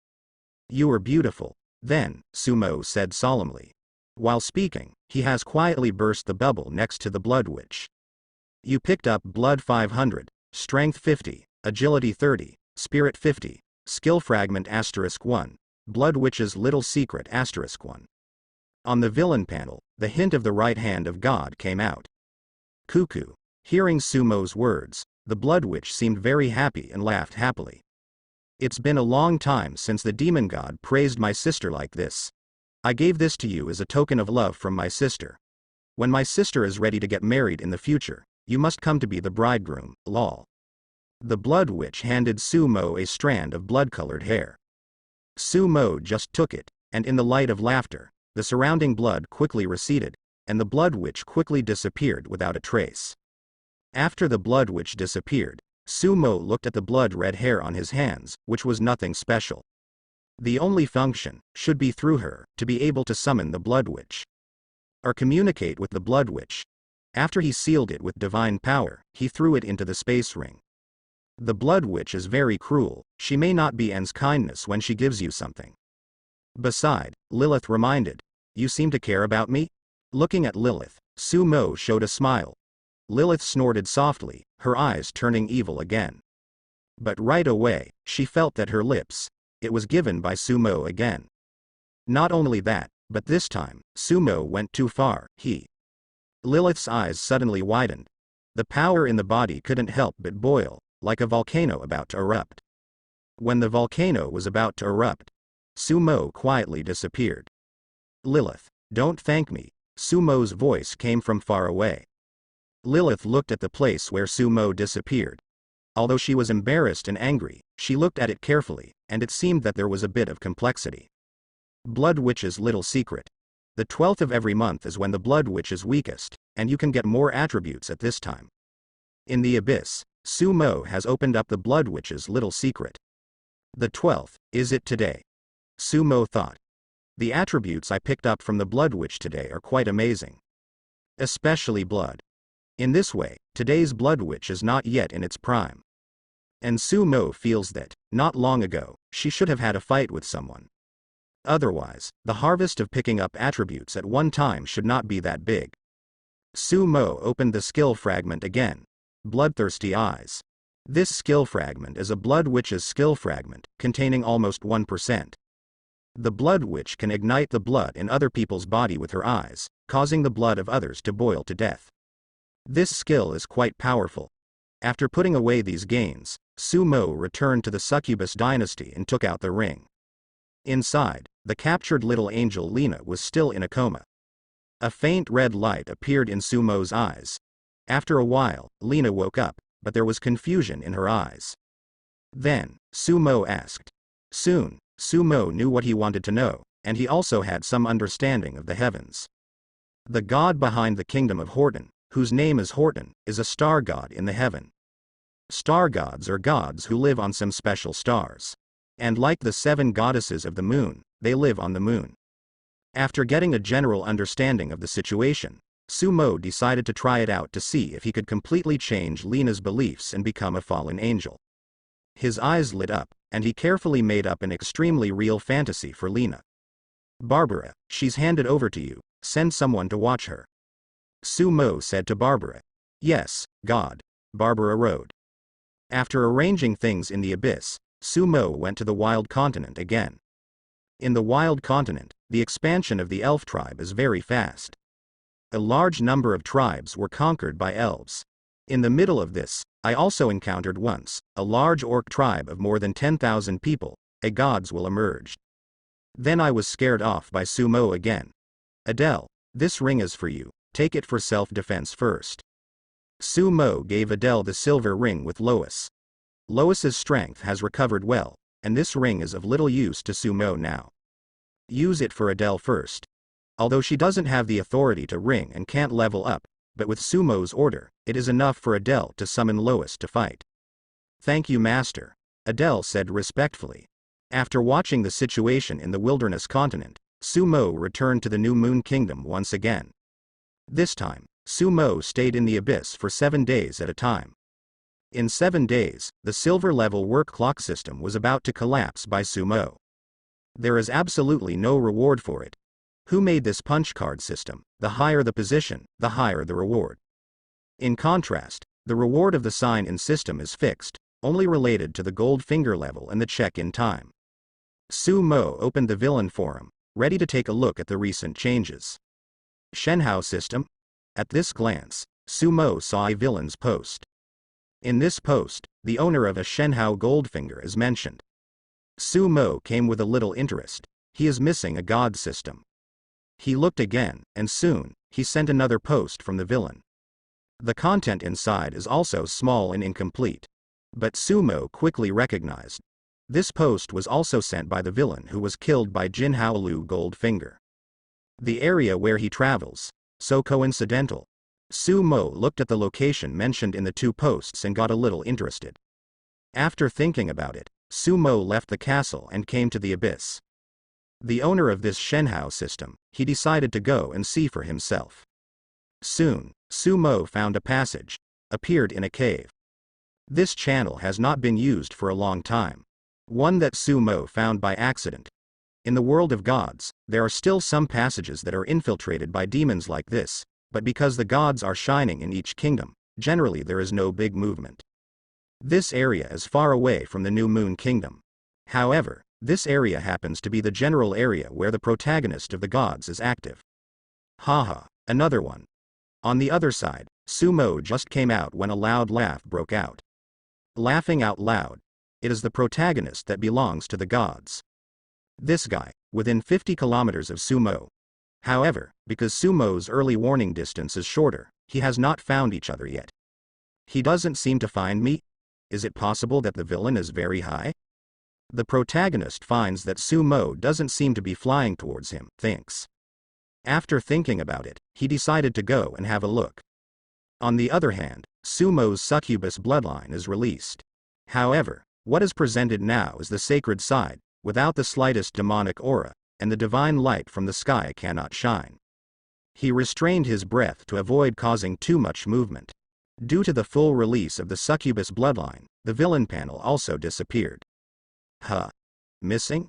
You are beautiful. Then, Sumo said solemnly. While speaking, he has quietly burst the bubble next to the blood witch. You picked up blood 500, strength 50, agility 30, spirit 50, skill fragment *1, blood witch's little secret *1. On the villain panel, the hint of the right hand of God came out. Cuckoo. Hearing Sumo's words, the blood witch seemed very happy and laughed happily. It's been a long time since the demon god praised my sister like this. I gave this to you as a token of love from my sister. When my sister is ready to get married in the future, you must come to be the bridegroom, lol. The blood witch handed Sumo a strand of blood-colored hair. Sumo just took it, and in the light of laughter, the surrounding blood quickly receded, and the blood witch quickly disappeared without a trace. After the blood witch disappeared, Sumo looked at the blood-red hair on his hands, which was nothing special. The only function should be through her to be able to summon the blood witch. Or communicate with the blood witch. After he sealed it with divine power, he threw it into the space ring. The blood witch is very cruel, she may not be as kindness when she gives you something. Beside, Lilith reminded, you seem to care about me? Looking at Lilith, Sumo showed a smile. Lilith snorted softly, her eyes turning evil again. But right away, she felt that her lips, it was given by Sumo again. Not only that, but this time, Sumo went too far, Lilith's eyes suddenly widened. The power in the body couldn't help but boil, like a volcano about to erupt. When the volcano was about to erupt, Sumo quietly disappeared. Lilith, don't thank me, Sumo's voice came from far away. Lilith looked at the place where Sumo disappeared. Although she was embarrassed and angry, she looked at it carefully, and it seemed that there was a bit of complexity. Blood witch's little secret. The 12th of every month is when the blood witch is weakest, and you can get more attributes at this time. In the abyss, Sumo has opened up the Blood Witch's little secret. The 12th, is it today? Sumo thought. The attributes I picked up from the Blood Witch today are quite amazing. Especially blood. In this way, today's Blood Witch is not yet in its prime. And Sumo feels that, not long ago, she should have had a fight with someone. Otherwise, the harvest of picking up attributes at one time should not be that big. Sumo opened the skill fragment again. Bloodthirsty Eyes. This skill fragment is a Blood Witch's skill fragment, containing almost 1%. The Blood Witch can ignite the blood in other people's body with her eyes, causing the blood of others to boil to death. This skill is quite powerful. After putting away these gains, Sumo returned to the Succubus dynasty and took out the ring. Inside, the captured little angel Lena was still in a coma. A faint red light appeared in Sumo's eyes. After a while, Lena woke up, but there was confusion in her eyes. Then, Sumo asked. Soon, Sumo knew what he wanted to know, and he also had some understanding of the heavens. The god behind the kingdom of Horton, whose name is Horton, is a star god in the heaven. Star gods are gods who live on some special stars. And like the 7 goddesses of the moon, they live on the moon. After getting a general understanding of the situation, Sumo decided to try it out to see if he could completely change Lena's beliefs and become a fallen angel. His eyes lit up, and he carefully made up an extremely real fantasy for Lena. Barbara, she's handed over to you, send someone to watch her. Sumo said to Barbara. Yes, God. Barbara wrote. After arranging things in the abyss, Sumo went to the Wild Continent again. In the Wild Continent, the expansion of the elf tribe is very fast. A large number of tribes were conquered by elves. In the middle of this, I also encountered once a large orc tribe of more than 10,000 people. A gods will emerge. Then I was scared off by Sumo again. Adele, this ring is for you, take it for self-defense first. Sumo gave Adele the silver ring with Lois. Lois's strength has recovered well, and this ring is of little use to Sumo now. Use it for Adele first. Although she doesn't have the authority to ring and can't level up, but with Sumo's order, it is enough for Adele to summon Lois to fight. Thank you, Master, Adele said respectfully. After watching the situation in the wilderness continent, Sumo returned to the New Moon Kingdom once again. This time, Sumo stayed in the abyss for 7 days at a time. In 7 days, the silver level work clock system was about to collapse by Sumo. There is absolutely no reward for it. Who made this punch card system? The higher the position, the higher the reward. In contrast, the reward of the sign-in system is fixed, only related to the gold finger level and the check-in time. Sumo opened the villain forum, ready to take a look at the recent changes. Shenhao system? At this glance, Sumo saw a villain's post. In this post, the owner of a Shenhao Goldfinger is mentioned. Sumo came with a little interest. He is missing a god system. He looked again, and soon, he sent another post from the villain. The content inside is also small and incomplete. But Sumo quickly recognized. This post was also sent by the villain who was killed by Jin Haolu Goldfinger. The area where he travels. So coincidental. Sumo looked at the location mentioned in the 2 posts and got a little interested. After thinking about it, Sumo left the castle and came to the abyss. The owner of this Shenhao system, he decided to go and see for himself. Soon, Sumo found a passage, appeared in a cave. This channel has not been used for a long time. One that Sumo found by accident. In the world of gods, there are still some passages that are infiltrated by demons like this, but because the gods are shining in each kingdom, generally there is no big movement. This area is far away from the New Moon Kingdom. However, this area happens to be the general area where the protagonist of the gods is active. Haha, another one. On the other side, Sumo just came out when a loud laugh broke out. Laughing out loud. It is the protagonist that belongs to the gods. This guy, within 50 kilometers of Sumo. However, because Sumo's early warning distance is shorter, he has not found each other yet. He doesn't seem to find me? Is it possible that the villain is very high? The protagonist finds that Sumo doesn't seem to be flying towards him, thinks. After thinking about it, he decided to go and have a look. On the other hand, Sumo's succubus bloodline is released. However, what is presented now is the sacred side, without the slightest demonic aura, and the divine light from the sky cannot shine. He restrained his breath to avoid causing too much movement. Due to the full release of the succubus bloodline, the villain panel also disappeared. Huh? Missing?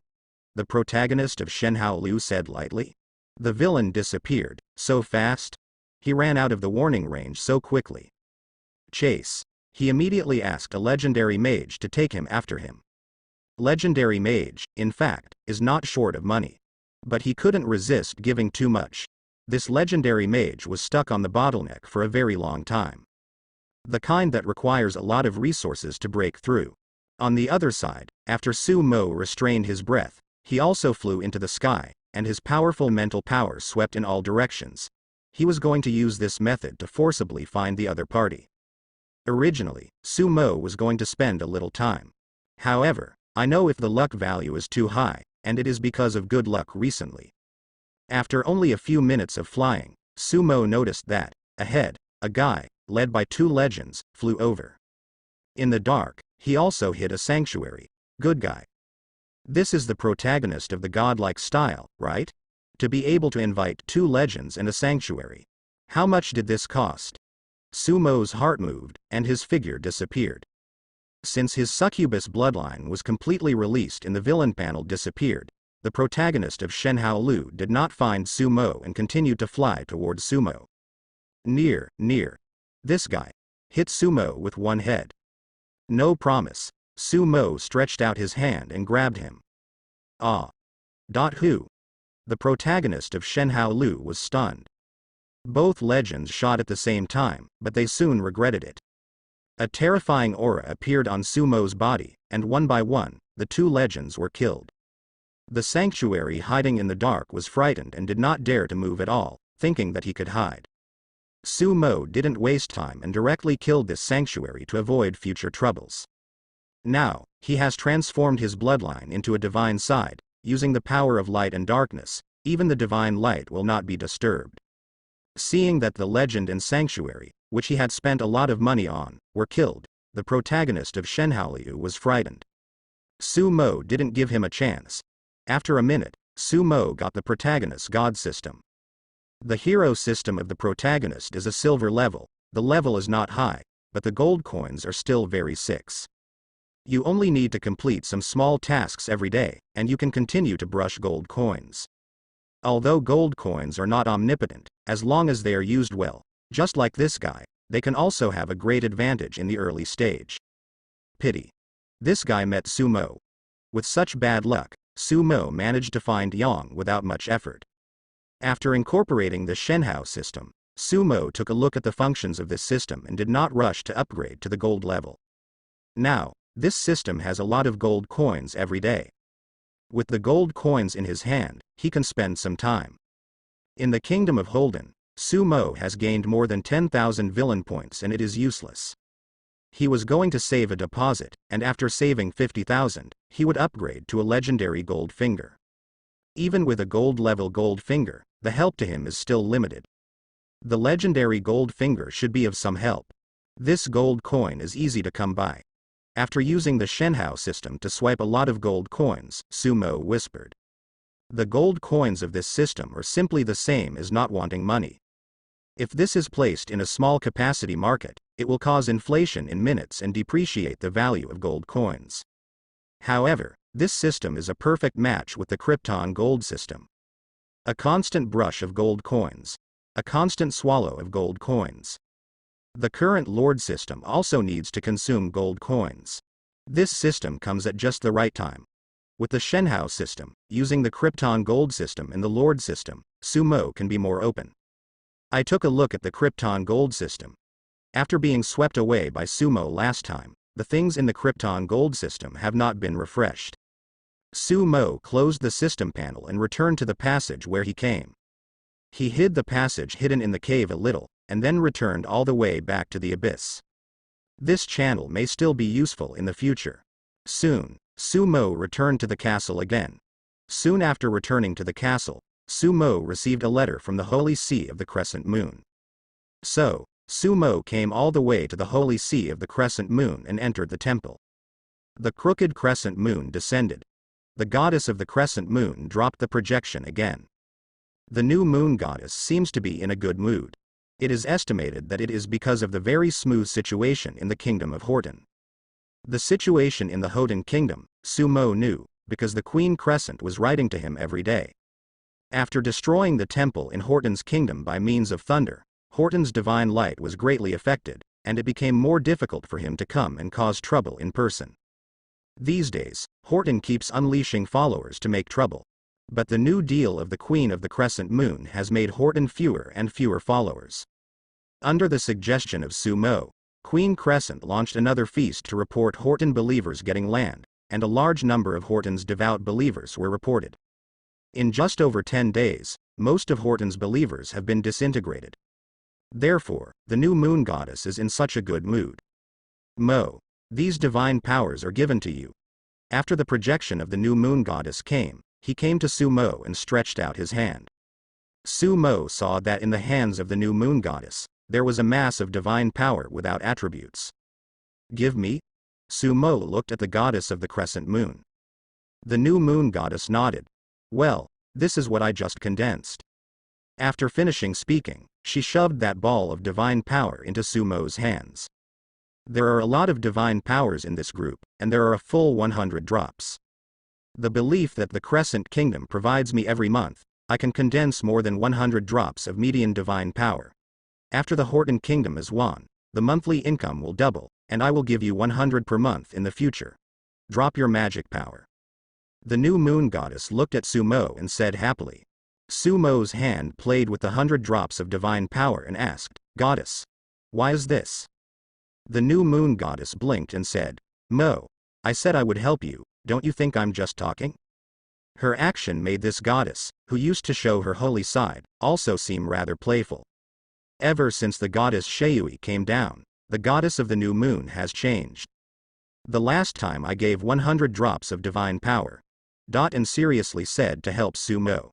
The protagonist of Shenhao Liu said lightly. The villain disappeared, so fast? He ran out of the warning range so quickly. Chase. He immediately asked a legendary mage to take him after him. Legendary mage, in fact, is not short of money. But he couldn't resist giving too much. This legendary mage was stuck on the bottleneck for a very long time. The kind that requires a lot of resources to break through. On the other side, after Su Mo restrained his breath, he also flew into the sky, and his powerful mental power swept in all directions. He was going to use this method to forcibly find the other party. Originally, Su Mo was going to spend a little time. However, I know if the luck value is too high, and it is because of good luck recently. After only a few minutes of flying, Su Mo noticed that, ahead, a guy, led by two legends, flew over. In the dark, he also hit a sanctuary. Good guy. This is the protagonist of the godlike style, right? To be able to invite two legends and a sanctuary. How much did this cost? Su Mo's heart moved, and his figure disappeared. Since his succubus bloodline was completely released and the villain panel disappeared, the protagonist of Shenhao Liu did not find Su Mo and continued to fly towards Su Mo. Near. This guy. Hit Su Mo with one head. No promise. Su Mo stretched out his hand and grabbed him. Ah. Who? The protagonist of Shenhao Liu was stunned. Both legends shot at the same time, but they soon regretted it. A terrifying aura appeared on Su Mo's body, and one by one, the two legends were killed. The sanctuary hiding in the dark was frightened and did not dare to move at all, thinking that he could hide. Su Mo didn't waste time and directly killed this sanctuary to avoid future troubles. Now, he has transformed his bloodline into a divine side, using the power of light and darkness. Even the divine light will not be disturbed. Seeing that the legend and sanctuary, which he had spent a lot of money on, were killed, the protagonist of Shenhao Liu was frightened. Su Mo didn't give him a chance. After a minute, Su Mo got the protagonist's god system. The hero system of the protagonist is a silver level. The level is not high, but the gold coins are still very 6. You only need to complete some small tasks every day, and you can continue to brush gold coins. Although gold coins are not omnipotent, as long as they are used well, just like this guy, they can also have a great advantage in the early stage. Pity. This guy met Su Mo. With such bad luck, Su Mo managed to find Yang without much effort. After incorporating the Shenhao system, Su Mo took a look at the functions of this system and did not rush to upgrade to the gold level. Now, this system has a lot of gold coins every day. With the gold coins in his hand, he can spend some time. In the Kingdom of Holden, Su Mo has gained more than 10,000 villain points and it is useless. He was going to save a deposit, and after saving 50,000, he would upgrade to a legendary gold finger. Even with a gold level gold finger, the help to him is still limited. The legendary gold finger should be of some help. This gold coin is easy to come by. After using the Shenhao system to swipe a lot of gold coins, Su Mo whispered. The gold coins of this system are simply the same as not wanting money. If this is placed in a small capacity market, it will cause inflation in minutes and depreciate the value of gold coins. However, this system is a perfect match with the Krypton gold system. A constant brush of gold coins. A constant swallow of gold coins. The current Lord system also needs to consume gold coins. This system comes at just the right time. With the Shenhao system, using the Krypton gold system and the Lord system, Su Mo can be more open. I took a look at the Krypton gold system. After being swept away by Su Mo last time, the things in the Krypton gold system have not been refreshed. Su Mo closed the system panel and returned to the passage where he came. He hid the passage hidden in the cave a little, and then returned all the way back to the abyss. This channel may still be useful in the future. Soon, Su Mo returned to the castle again. Soon after returning to the castle, Sumo received a letter from the Holy See of the Crescent Moon. So, Sumo came all the way to the Holy See of the Crescent Moon and entered the temple. The crooked crescent moon descended. The goddess of the crescent moon dropped the projection again. The new moon goddess seems to be in a good mood. It is estimated that it is because of the very smooth situation in the kingdom of Horton. The situation in the Horton kingdom, Sumo knew, because the Queen Crescent was writing to him every day. After destroying the temple in Horton's kingdom by means of thunder, Horton's divine light was greatly affected, and it became more difficult for him to come and cause trouble in person. These days, Horton keeps unleashing followers to make trouble. But the new deal of the Queen of the Crescent Moon has made Horton fewer and fewer followers. Under the suggestion of Sumo, Queen Crescent launched another feast to report Horton believers getting land, and a large number of Horton's devout believers were reported. In just over 10 days, most of Horton's believers have been disintegrated. Therefore, the new moon goddess is in such a good mood. Mo, these divine powers are given to you. After the projection of the new moon goddess came, he came to Sumo and stretched out his hand. Sumo saw that in the hands of the new moon goddess, there was a mass of divine power without attributes. Give me? Sumo looked at the goddess of the crescent moon. The new moon goddess nodded. Well, this is what I just condensed. After finishing speaking, she shoved that ball of divine power into Sumo's hands. There are a lot of divine powers in this group, and there are a full 100 drops. The belief that the Crescent Kingdom provides me every month, I can condense more than 100 drops of median divine power. After the Horton Kingdom is won, the monthly income will double, and I will give you 100 per month in the future. Drop your magic power. The new moon goddess looked at Sumo and said happily. Sumo's hand played with the 100 drops of divine power and asked, Goddess, why is this? The new moon goddess blinked and said, Mo, I said I would help you, don't you think I'm just talking? Her action made this goddess, who used to show her holy side, also seem rather playful. Ever since the goddess Sheui came down, the goddess of the new moon has changed. The last time I gave 100 drops of divine power. And seriously said to help Sumo.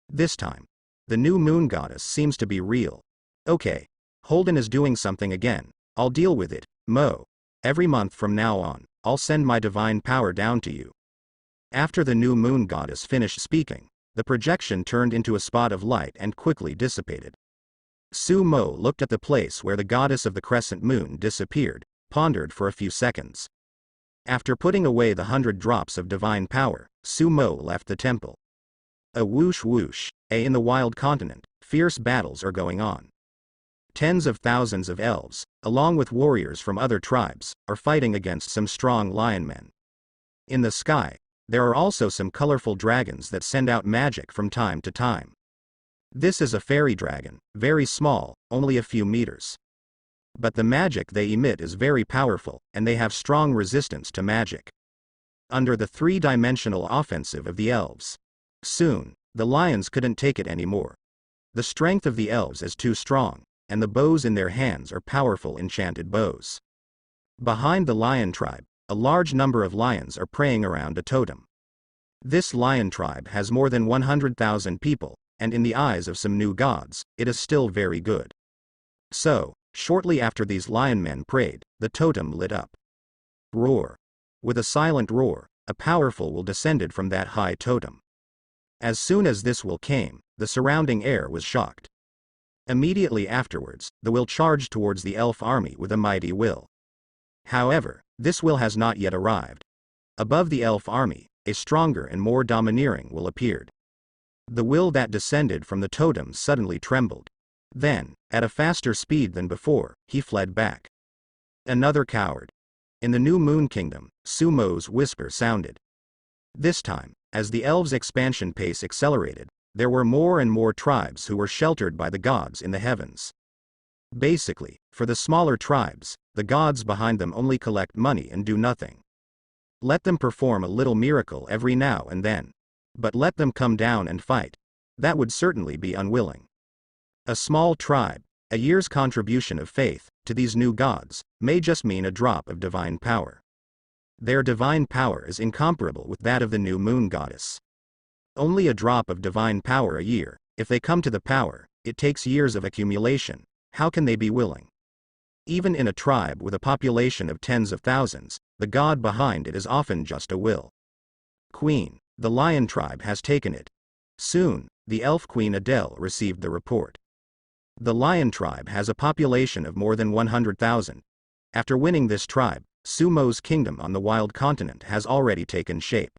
This time, the new moon goddess seems to be real. Okay, Holden is doing something again, I'll deal with it, Mo. Every month from now on, I'll send my divine power down to you. After the new moon goddess finished speaking, the projection turned into a spot of light and quickly dissipated. Sumo looked at the place where the goddess of the crescent moon disappeared, pondered for a few seconds. After putting away the 100 drops of divine power, Sumo left the temple. A whoosh whoosh, in the wild continent, fierce battles are going on. Tens of thousands of elves, along with warriors from other tribes, are fighting against some strong lion men. In the sky, there are also some colorful dragons that send out magic from time to time. This is a fairy dragon, very small, only a few meters. But the magic they emit is very powerful, and they have strong resistance to magic. Under the three-dimensional offensive of the elves. Soon, the lions couldn't take it anymore. The strength of the elves is too strong, and the bows in their hands are powerful enchanted bows. Behind the lion tribe, a large number of lions are praying around a totem. This lion tribe has more than 100,000 people, and in the eyes of some new gods, it is still very good. So, shortly after these lion men prayed, the totem lit up. Roar. With a silent roar, a powerful will descended from that high totem. As soon as this will came, the surrounding air was shocked. Immediately afterwards, the will charged towards the elf army with a mighty will. However, this will has not yet arrived. Above the elf army, a stronger and more domineering will appeared. The will that descended from the totem suddenly trembled. Then, at a faster speed than before, he fled back. Another coward. In the new moon kingdom, Sumo's whisper sounded. This time, as the elves' expansion pace accelerated, there were more and more tribes who were sheltered by the gods in the heavens. Basically, for the smaller tribes, the gods behind them only collect money and do nothing. Let them perform a little miracle every now and then. But let them come down and fight. That would certainly be unwilling. A small tribe, a year's contribution of faith, to these new gods, may just mean a drop of divine power. Their divine power is incomparable with that of the new moon goddess. Only a drop of divine power a year. If they come to the power, it takes years of accumulation. How can they be willing? Even in a tribe with a population of tens of thousands, the god behind it is often just a will. Queen, the lion tribe has taken it. Soon, the elf queen Adele received the report. The lion tribe has a population of more than 100,000. After winning this tribe, Sumo's kingdom on the wild continent has already taken shape.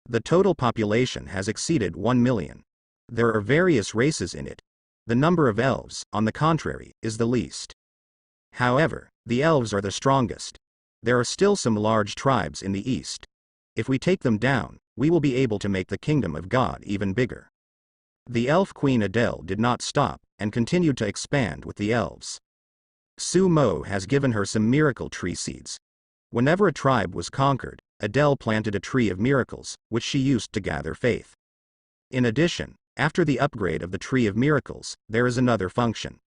The total population has exceeded 1 million. There are various races in it. The number of elves, on the contrary, is the least. However, the elves are the strongest. There are still some large tribes in the east. If we take them down, we will be able to make the kingdom of God even bigger. The elf queen Adele did not stop, and continued to expand with the elves. Sumo has given her some miracle tree seeds. Whenever a tribe was conquered, Adele planted a tree of miracles, which she used to gather faith. In addition, after the upgrade of the tree of miracles, there is another function.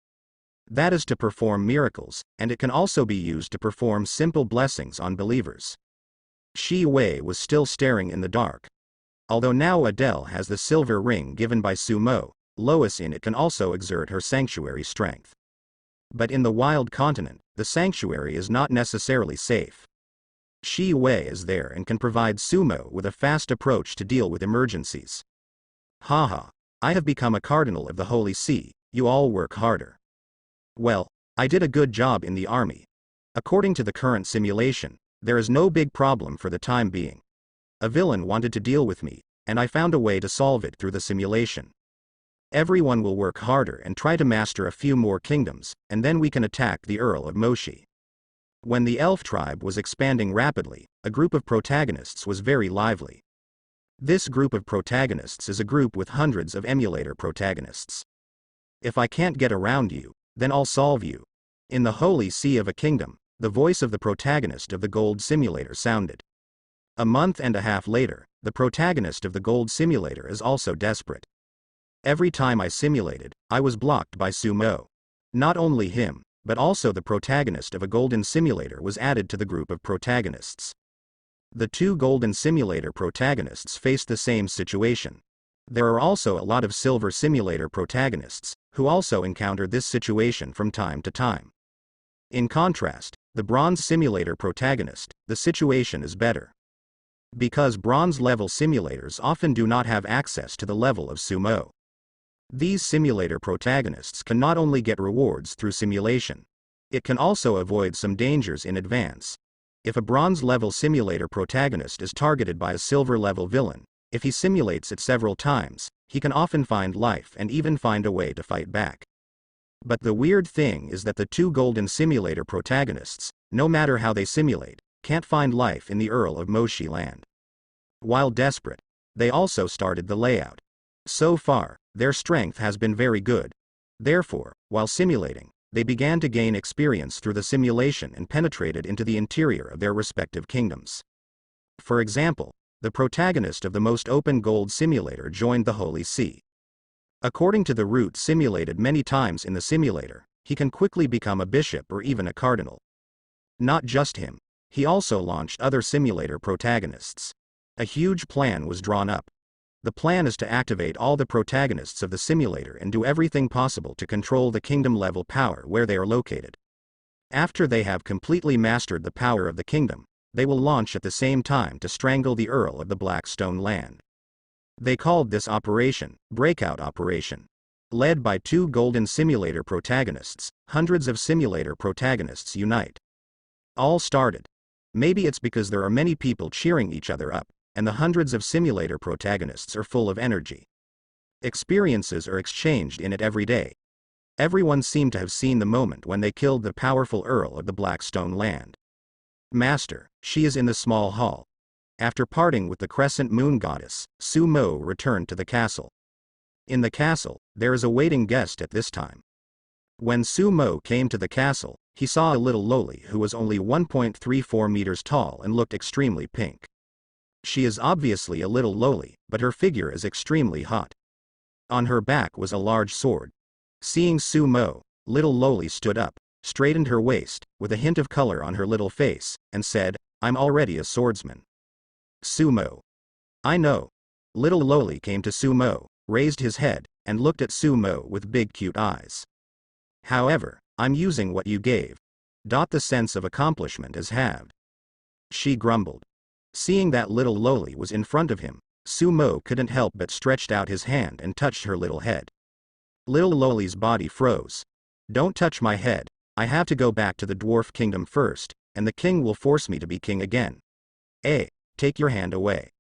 That is to perform miracles, and it can also be used to perform simple blessings on believers. Shi Wei was still staring in the dark. Although now Adele has the silver ring given by Sumo, Lois in it can also exert her sanctuary strength. But in the wild continent, the sanctuary is not necessarily safe. Shi Wei is there and can provide Sumo with a fast approach to deal with emergencies. Haha, I have become a cardinal of the Holy See, you all work harder. Well, I did a good job in the army. According to the current simulation, there is no big problem for the time being. A villain wanted to deal with me, and I found a way to solve it through the simulation. Everyone will work harder and try to master a few more kingdoms, and then we can attack the Earl of Moshi. When the elf tribe was expanding rapidly, a group of protagonists was very lively. This group of protagonists is a group with hundreds of emulator protagonists. If I can't get around you, then I'll solve you. In the Holy See of a kingdom, the voice of the protagonist of the Gold Simulator sounded. A month and a half later, the protagonist of the Gold Simulator is also desperate. Every time I simulated, I was blocked by Sumo. Not only him, but also the protagonist of a Golden Simulator was added to the group of protagonists. The two Golden Simulator protagonists faced the same situation. There are also a lot of Silver Simulator protagonists, who also encounter this situation from time to time. In contrast, the Bronze Simulator protagonist, the situation is better. Because bronze-level simulators often do not have access to the level of Sumo. These simulator protagonists can not only get rewards through simulation, it can also avoid some dangers in advance. If a bronze-level simulator protagonist is targeted by a silver-level villain, if he simulates it several times, he can often find life and even find a way to fight back. But the weird thing is that the two Golden Simulator protagonists, no matter how they simulate, can't find life in the Earl of Moshi land. While desperate, they also started the layout. So far, their strength has been very good. Therefore, while simulating, they began to gain experience through the simulation and penetrated into the interior of their respective kingdoms. For example, the protagonist of the most open gold simulator joined the Holy See. According to the route simulated many times in the simulator, he can quickly become a bishop or even a cardinal. Not just him, he also launched other simulator protagonists. A huge plan was drawn up. The plan is to activate all the protagonists of the simulator and do everything possible to control the kingdom-level power where they are located. After they have completely mastered the power of the kingdom, they will launch at the same time to strangle the Earl of the Blackstone land. They called this operation, Breakout Operation. Led by two Golden Simulator protagonists, hundreds of simulator protagonists unite. All started. Maybe it's because there are many people cheering each other up, and the hundreds of simulator protagonists are full of energy. Experiences are exchanged in it every day. Everyone seemed to have seen the moment when they killed the powerful Earl of the Blackstone land. Master, she is in the small hall. After parting with the Crescent Moon Goddess, Sumo returned to the castle. In the castle, there is a waiting guest at this time. When Sumo came to the castle, he saw a little loli who was only 1.34 meters tall and looked extremely pink. She is obviously a little loli, but her figure is extremely hot. On her back was a large sword. Seeing Sumo, little loli stood up, straightened her waist, with a hint of color on her little face, and said, "I'm already a swordsman." Sumo. I know. Little Loli came to Sumo, raised his head, and looked at Sumo with big cute eyes. However, I'm using what you gave. The sense of accomplishment is halved. She grumbled. Seeing that little Loli was in front of him, Sumo couldn't help but stretched out his hand and touched her little head. Little Loli's body froze. Don't touch my head, I have to go back to the dwarf kingdom first, and the king will force me to be king again. Take your hand away.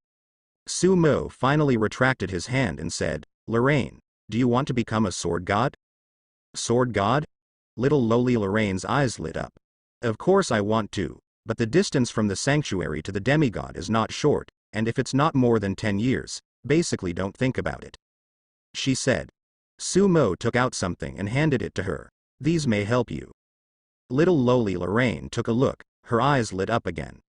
Sumo finally retracted his hand and said, Lorraine, do you want to become a sword god? Sword god? Little Loli Lorraine's eyes lit up. Of course I want to, but the distance from the sanctuary to the demigod is not short, and if it's not more than 10 years, basically don't think about it. She said. Sumo took out something and handed it to her. These may help you. Little Loli Lorraine took a look, her eyes lit up again.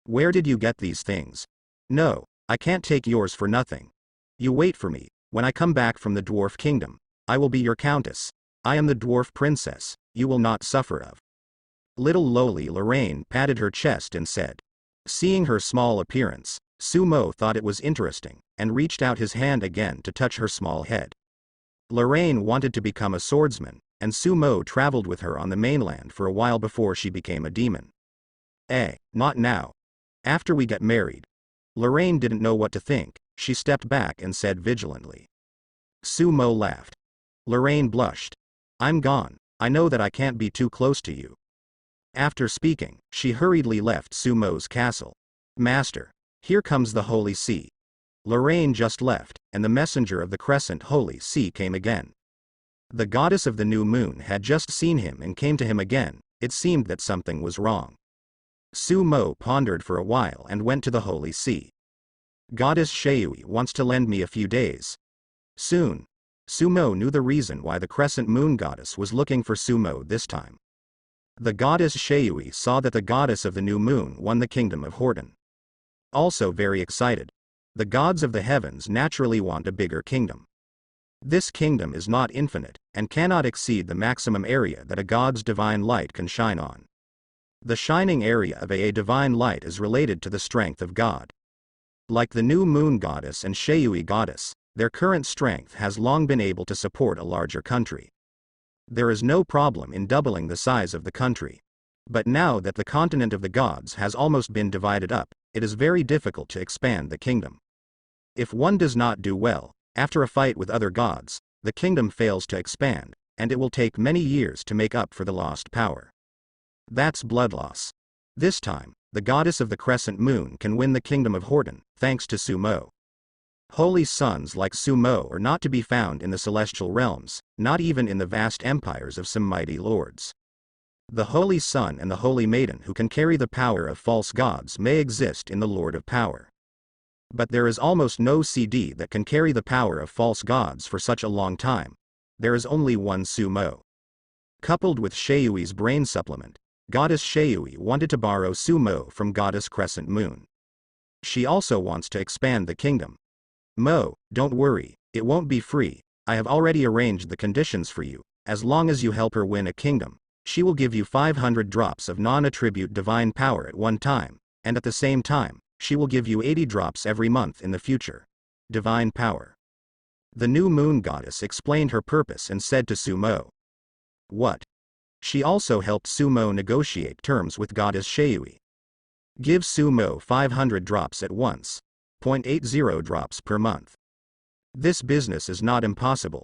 Where did you get these things? No, I can't take yours for nothing. You wait for me, when I come back from the dwarf kingdom, I will be your countess. I am the dwarf princess, you will not suffer of. Little Loli Lorraine patted her chest and said. Seeing her small appearance, Sumo thought it was interesting, and reached out his hand again to touch her small head. Lorraine wanted to become a swordsman, and Sumo traveled with her on the mainland for a while before she became a demon. Not now. After we get married. Lorraine didn't know what to think, she stepped back and said vigilantly. Sumo laughed. Lorraine blushed. I'm gone, I know that I can't be too close to you. After speaking, she hurriedly left Sumo's castle. Master, here comes the Holy Sea. Lorraine just left, and the messenger of the Crescent Holy Sea came again. The goddess of the new moon had just seen him and came to him again. It seemed that something was wrong. Sumo pondered for a while and went to the Holy Sea. Goddess Sheui wants to lend me a few days. Soon. Sumo knew the reason why the Crescent Moon goddess was looking for Sumo this time. The goddess Sheui saw that the goddess of the new moon won the kingdom of Horton. Also very excited. The gods of the heavens naturally want a bigger kingdom. This kingdom is not infinite, and cannot exceed the maximum area that a god's divine light can shine on. The shining area of a divine light is related to the strength of God. Like the new moon goddess and Sheui goddess, their current strength has long been able to support a larger country. There is no problem in doubling the size of the country. But now that the continent of the gods has almost been divided up, it is very difficult to expand the kingdom. If one does not do well, after a fight with other gods, the kingdom fails to expand, and it will take many years to make up for the lost power. That's blood loss. This time, the goddess of the crescent moon can win the kingdom of Horton, thanks to Sumo. Holy sons like Sumo are not to be found in the celestial realms, not even in the vast empires of some mighty lords. The holy son and the holy maiden who can carry the power of false gods may exist in the Lord of Power. But there is almost no CD that can carry the power of false gods for such a long time. There is only one Sumo. Coupled with Sheyui's brain supplement, Goddess Sheui wanted to borrow Sumo from Goddess Crescent Moon. She also wants to expand the kingdom. Mo, don't worry, it won't be free. I have already arranged the conditions for you. As long as you help her win a kingdom, she will give you 500 drops of non-attribute divine power at one time, and at the same time, she will give you 80 drops every month in the future. Divine power. The new moon goddess explained her purpose and said to Sumo. What? She also helped Sumo negotiate terms with Goddess Sheui. Give Sumo 500 drops at once. 0.80 drops per month. This business is not impossible.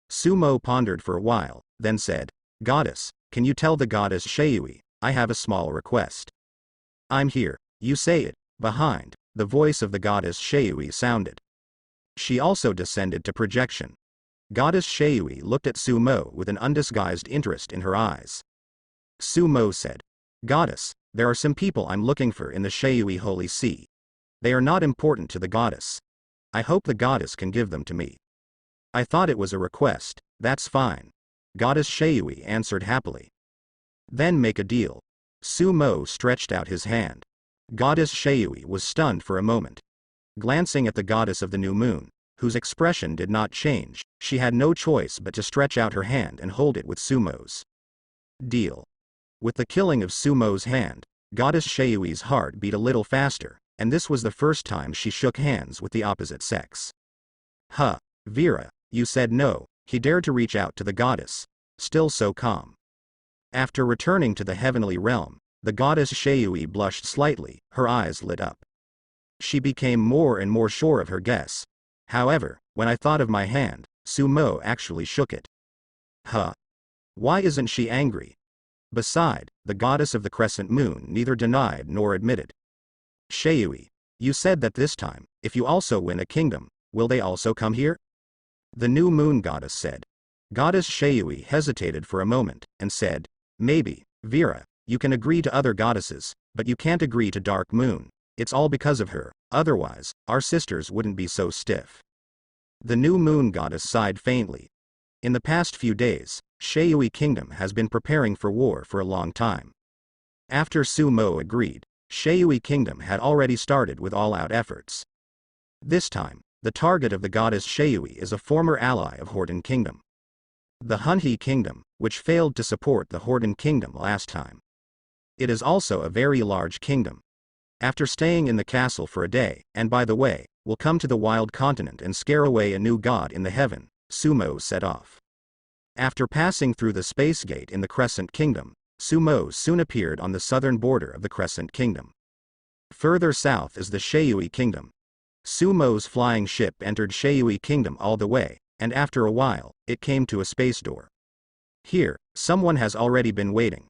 Sumo pondered for a while, then said, Goddess, can you tell the Goddess Sheui, I have a small request. I'm here, you say it. Behind, the voice of the Goddess Sheui sounded. She also descended to projection. Goddess Sheui looked at Sumo with an undisguised interest in her eyes. Sumo said, Goddess, there are some people I'm looking for in the Sheui Holy Sea. They are not important to the goddess. I hope the goddess can give them to me. I thought it was a request, that's fine. Goddess Sheui answered happily. Then make a deal. Sumo stretched out his hand. Goddess Sheui was stunned for a moment. Glancing at the goddess of the new moon, whose expression did not change, she had no choice but to stretch out her hand and hold it with Sumo's. Deal. With the killing of Sumo's hand, Goddess Sheyui's heart beat a little faster, and this was the first time she shook hands with the opposite sex. Huh, Vera, you said no. He dared to reach out to the goddess, still so calm. After returning to the heavenly realm, the goddess Shui blushed slightly, her eyes lit up. She became more and more sure of her guess. However, when I thought of my hand, Sumo actually shook it. Huh. Why isn't she angry? Beside, the goddess of the crescent moon neither denied nor admitted. Shui, you said that this time, if you also win a kingdom, will they also come here? The new moon goddess said. Goddess Shui hesitated for a moment, and said, maybe, Vera, you can agree to other goddesses, but you can't agree to Dark Moon. It's all because of her, otherwise, our sisters wouldn't be so stiff. The new moon goddess sighed faintly. In the past few days, Shui Kingdom has been preparing for war for a long time. After Sumo agreed, Shui Kingdom had already started with all-out efforts. This time, the target of the goddess Shui is a former ally of Horton Kingdom. The Hunhi Kingdom, which failed to support the Horton Kingdom last time. It is also a very large kingdom. After staying in the castle for a day, and by the way, will come to the wild continent and scare away a new god in the heaven, Sumo set off. After passing through the space gate in the Crescent Kingdom, Sumo soon appeared on the southern border of the Crescent Kingdom. Further south is the Shui Kingdom. Sumo's flying ship entered Shui Kingdom all the way, and after a while, it came to a space door. Here, someone has already been waiting.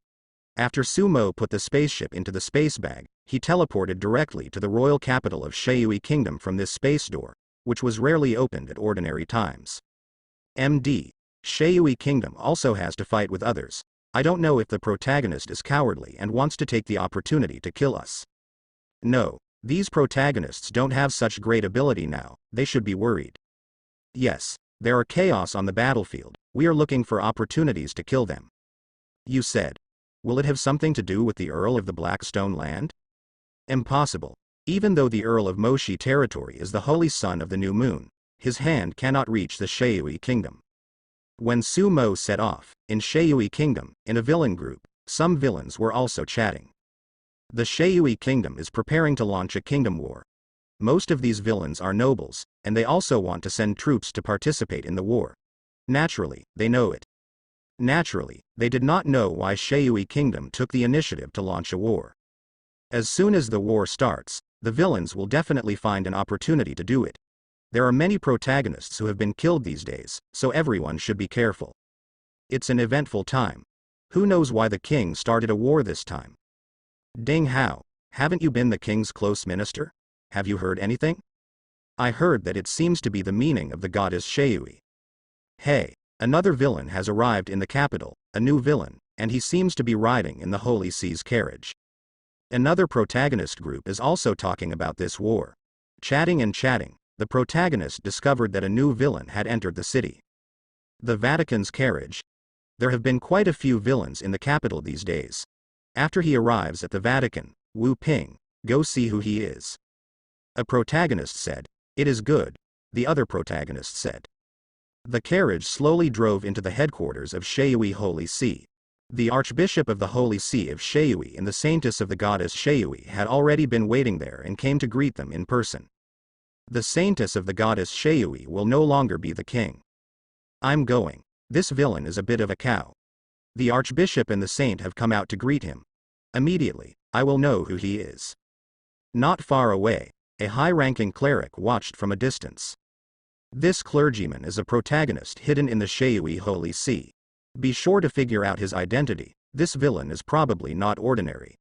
After Sumo put the spaceship into the space bag, he teleported directly to the royal capital of Shui Kingdom from this space door, which was rarely opened at ordinary times. MD. Shui Kingdom also has to fight with others. I don't know if the protagonist is cowardly and wants to take the opportunity to kill us. No, these protagonists don't have such great ability now, they should be worried. Yes, there are chaos on the battlefield, we are looking for opportunities to kill them. You said. Will it have something to do with the Earl of the Blackstone Land? Impossible. Even though the Earl of Moshi territory is the holy son of the new moon, his hand cannot reach the Shui Kingdom. When Sumo set off, in Shui Kingdom, in a villain group, some villains were also chatting. The Shui Kingdom is preparing to launch a kingdom war. Most of these villains are nobles, and they also want to send troops to participate in the war. Naturally, they know it. Naturally, they did not know why Shui Kingdom took the initiative to launch a war. As soon as the war starts, the villains will definitely find an opportunity to do it. There are many protagonists who have been killed these days, so everyone should be careful. It's an eventful time. Who knows why the king started a war this time? Ding Hao, haven't you been the king's close minister? Have you heard anything? I heard that it seems to be the meaning of the goddess Shui. Hey. Another villain has arrived in the capital, a new villain, and he seems to be riding in the Holy Sea's carriage. Another protagonist group is also talking about this war. Chatting and chatting, the protagonist discovered that a new villain had entered the city. The Vatican's carriage. There have been quite a few villains in the capital these days. After he arrives at the Vatican, Wu Ping, go see who he is. A protagonist said, it is good, the other protagonist said. The carriage slowly drove into the headquarters of Shui Holy See. The Archbishop of the Holy See of Shui and the Saintess of the goddess Shui had already been waiting there and came to greet them in person. The Saintess of the goddess Shui will no longer be the king. I'm going. This villain is a bit of a cow. The Archbishop and the Saint have come out to greet him. Immediately, I will know who he is. Not far away, a high-ranking cleric watched from a distance. This clergyman is a protagonist hidden in the Shui Holy See. Be sure to figure out his identity, this villain is probably not ordinary.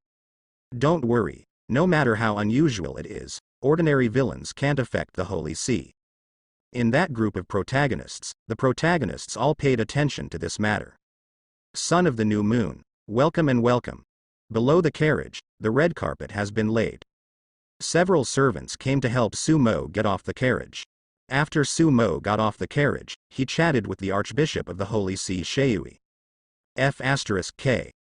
Don't worry, no matter how unusual it is, ordinary villains can't affect the Holy See. In that group of protagonists, the protagonists all paid attention to this matter. Son of the new moon, welcome and welcome. Below the carriage, the red carpet has been laid. Several servants came to help Sumo get off the carriage. After Sumo got off the carriage, he chatted with the Archbishop of the Holy See Shui. F*K.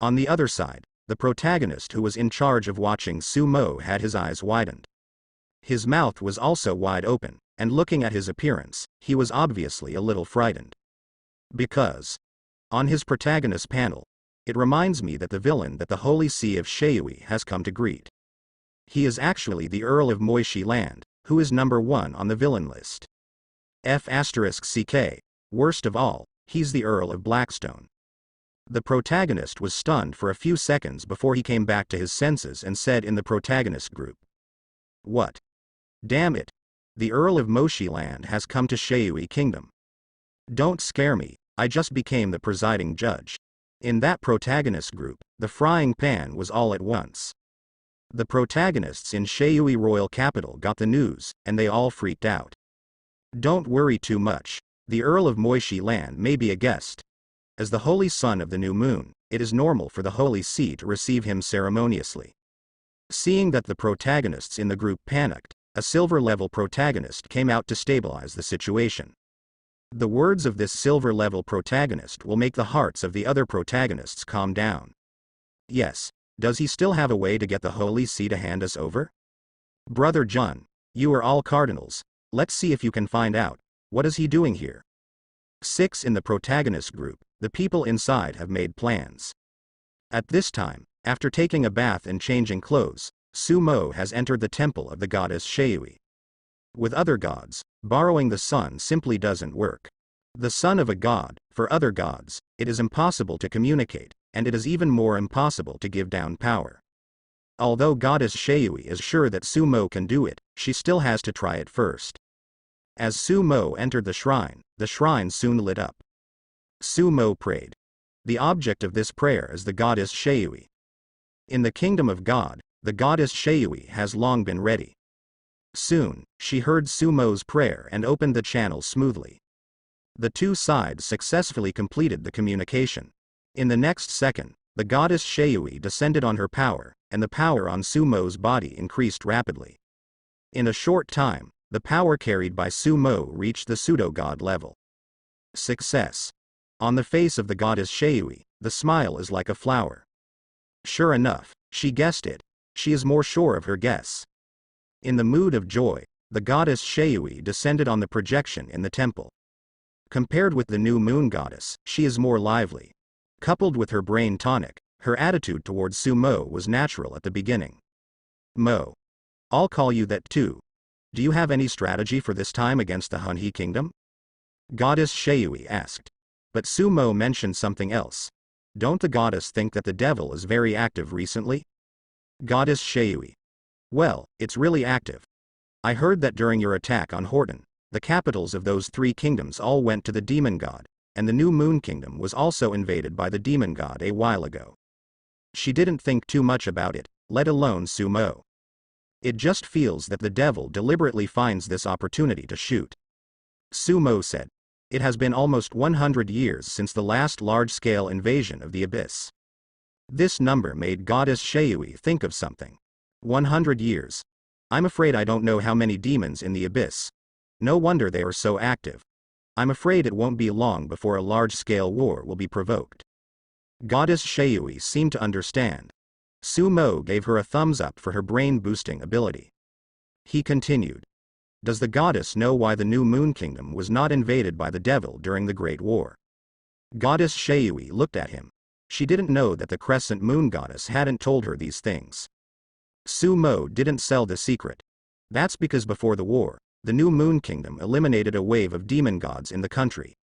On the other side, the protagonist who was in charge of watching Sumo had his eyes widened. His mouth was also wide open, and looking at his appearance, he was obviously a little frightened. Because, on his protagonist panel, it reminds me that the villain that the Holy See of Shui has come to greet. He is actually the Earl of Moishi Land, who is number 1 on the villain list. F***CK. Worst of all, he's the Earl of Blackstone. The protagonist was stunned for a few seconds before he came back to his senses and said in the protagonist group. What? Damn it. The Earl of Moishi Land has come to Shui Kingdom. Don't scare me, I just became the presiding judge. In that protagonist group, the frying pan was all at once. The protagonists in Shui Royal Capital got the news, and they all freaked out. Don't worry too much, the Earl of Moishi Land may be a guest. As the holy son of the new moon, it is normal for the Holy See to receive him ceremoniously. Seeing that the protagonists in the group panicked, a silver-level protagonist came out to stabilize the situation. The words of this silver-level protagonist will make the hearts of the other protagonists calm down. Yes, does he still have a way to get the Holy See to hand us over? Brother John, you are all cardinals, let's see if you can find out, what is he doing here? 6 in the protagonist group, the people inside have made plans. At this time, after taking a bath and changing clothes, Sumo has entered the temple of the goddess Shui. With other gods, borrowing the sun simply doesn't work. The son of a god, for other gods, it is impossible to communicate, and it is even more impossible to give down power. Although goddess Shui is sure that Sumo can do it, she still has to try it first. As Sumo entered the shrine soon lit up. Sumo prayed. The object of this prayer is the goddess Shui. In the kingdom of God, the goddess Shui has long been ready. Soon, she heard Sumo's prayer and opened the channel smoothly. The two sides successfully completed the communication. In the next second, the goddess Shui descended on her power, and the power on Sumo's body increased rapidly. In a short time, the power carried by Sumo reached the pseudo-god level. Success. On the face of the goddess Shui, the smile is like a flower. Sure enough, she guessed it. She is more sure of her guess. In the mood of joy, the goddess Shui descended on the projection in the temple. Compared with the new moon goddess, she is more lively. Coupled with her brain tonic, her attitude towards Sumo was natural at the beginning. Mo. I'll call you that too. Do you have any strategy for this time against the Hunhi kingdom? Goddess Shui asked. But Sumo mentioned something else. Don't the goddess think that the devil is very active recently? Goddess Shui. Well, it's really active. I heard that during your attack on Horton, the capitals of those 3 kingdoms all went to the demon god, and the new moon kingdom was also invaded by the demon god a while ago. She didn't think too much about it, let alone Sumo. It just feels that the devil deliberately finds this opportunity to shoot. Sumo said. It has been almost 100 years since the last large-scale invasion of the abyss. This number made goddess Shui think of something. 100 years. I'm afraid I don't know how many demons in the abyss. No wonder they are so active. I'm afraid it won't be long before a large-scale war will be provoked. Goddess Shui seemed to understand. Sumo gave her a thumbs up for her brain-boosting ability. He continued. Does the goddess know why the new moon kingdom was not invaded by the devil during the Great War? Goddess Shui looked at him. She didn't know that the crescent moon goddess hadn't told her these things. Sumo didn't sell the secret. That's because before the war, the new moon kingdom eliminated a wave of demon gods in the country.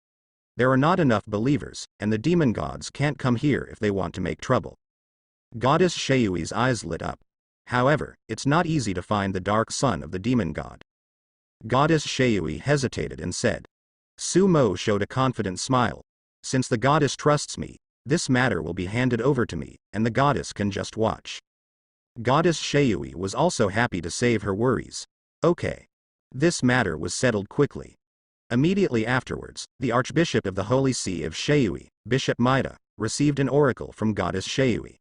There are not enough believers, and the demon gods can't come here if they want to make trouble. Goddess Shui's eyes lit up. However, it's not easy to find the dark son of the demon god. Goddess Shui hesitated and said. Sumo showed a confident smile. Since the goddess trusts me, this matter will be handed over to me, and the goddess can just watch. Goddess Shui was also happy to save her worries. Okay. This matter was settled quickly. Immediately afterwards, the Archbishop of the Holy See of Shui, Bishop Maida, received an oracle from Goddess Shui.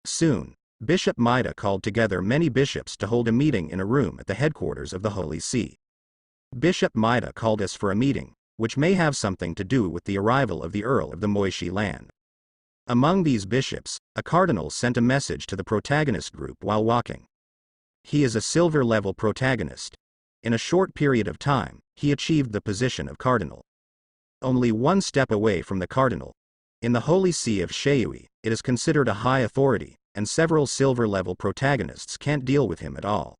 Soon, Bishop Maida called together many bishops to hold a meeting in a room at the headquarters of the Holy See. Bishop Maida called us for a meeting, which may have something to do with the arrival of the Earl of the Moishi Land. Among these bishops, a cardinal sent a message to the protagonist group while walking. He is a silver-level protagonist. In a short period of time, he achieved the position of cardinal. Only one step away from the cardinal. In the Holy See of Shui, it is considered a high authority, and several silver-level protagonists can't deal with him at all.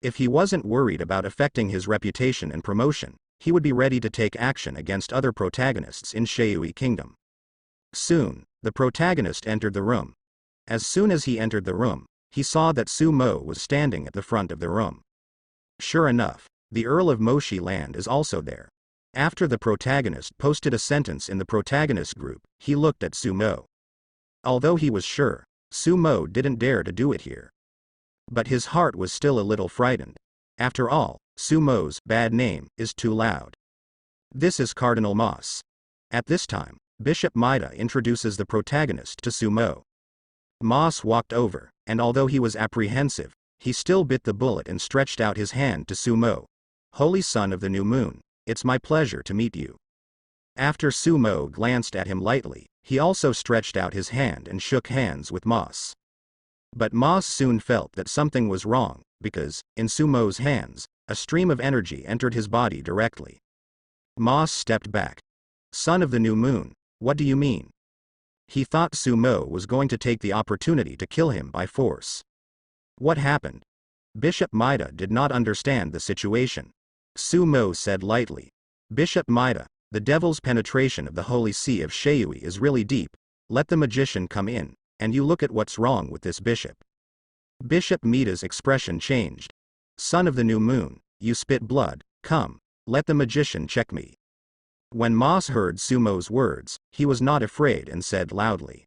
If he wasn't worried about affecting his reputation and promotion, he would be ready to take action against other protagonists in Shui Kingdom. Soon, the protagonist entered the room. As soon as he entered the room, he saw that Su Mo was standing at the front of the room. Sure enough, the Earl of Moshi Land is also there. After the protagonist posted a sentence in the protagonist group, he looked at Su Mo. Although he was sure, Su Mo didn't dare to do it here. But his heart was still a little frightened. After all, Su Mo's bad name is too loud. This is Cardinal Moss. At this time, Bishop Maida introduces the protagonist to Su Mo. Moss walked over, and although he was apprehensive, he still bit the bullet and stretched out his hand to Su Mo. Holy Son of the New Moon, it's my pleasure to meet you. After Su Mo glanced at him lightly, he also stretched out his hand and shook hands with Moss. But Moss soon felt that something was wrong, because, in Su Mo's hands, a stream of energy entered his body directly. Moss stepped back. Son of the New Moon, what do you mean? He thought Su Mo was going to take the opportunity to kill him by force. What happened? Bishop Maida did not understand the situation. Su Mo said lightly, Bishop Maida, the devil's penetration of the holy sea of Shui is really deep. Let the magician come in, and you look at what's wrong with this bishop. Bishop Maida's expression changed. Son of the New Moon, you spit blood, come, let the magician check me. When Moss heard Su Mo's words, he was not afraid and said loudly.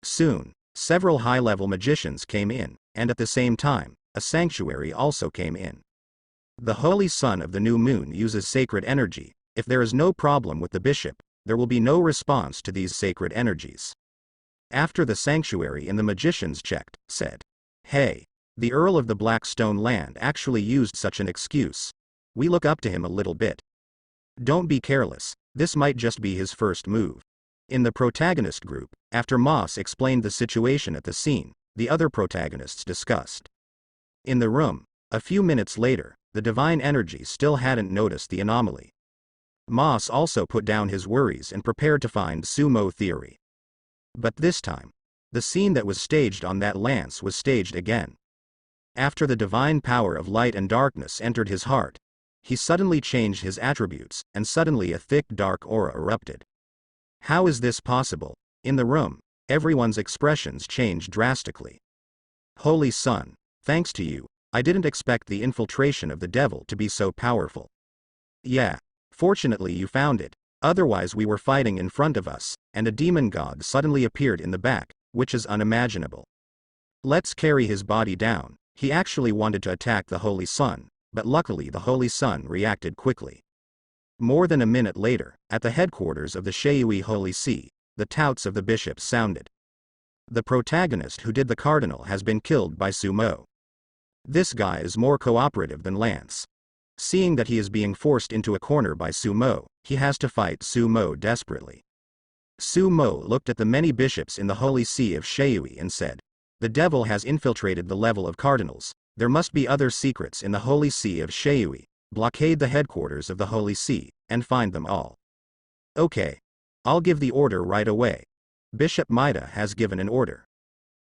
Soon, several high-level magicians came in, and at the same time, a sanctuary also came in. The Holy Son of the New Moon uses sacred energy. If there is no problem with the bishop, there will be no response to these sacred energies. After the sanctuary and the magicians checked, said, Hey, the Earl of the Blackstone Land actually used such an excuse. We look up to him a little bit. Don't be careless, this might just be his first move. In the protagonist group, after Moss explained the situation at the scene, the other protagonists discussed. In the room, a few minutes later, the divine energy still hadn't noticed the anomaly. Moss also put down his worries and prepared to find Su Mo theory. But this time, the scene that was staged on that lance was staged again. After the divine power of light and darkness entered his heart, he suddenly changed his attributes, and suddenly a thick dark aura erupted. How is this possible? In the room, everyone's expressions changed drastically. Holy Son, thanks to you, I didn't expect the infiltration of the devil to be so powerful. Yeah, fortunately you found it, otherwise we were fighting in front of us, and a demon god suddenly appeared in the back, which is unimaginable. Let's carry his body down. He actually wanted to attack the Holy Son, but luckily the Holy Son reacted quickly. More than a minute later, at the headquarters of the Shui Holy See, the touts of the bishops sounded. The protagonist who did the cardinal has been killed by Su Mo. This guy is more cooperative than Lance. Seeing that he is being forced into a corner by Su Mo, he has to fight Su Mo desperately. Su Mo looked at the many bishops in the Holy See of Shui and said, The devil has infiltrated the level of cardinals. There must be other secrets in the Holy See of Shui. Blockade the headquarters of the Holy See, and find them all. Okay. I'll give the order right away. Bishop Maida has given an order.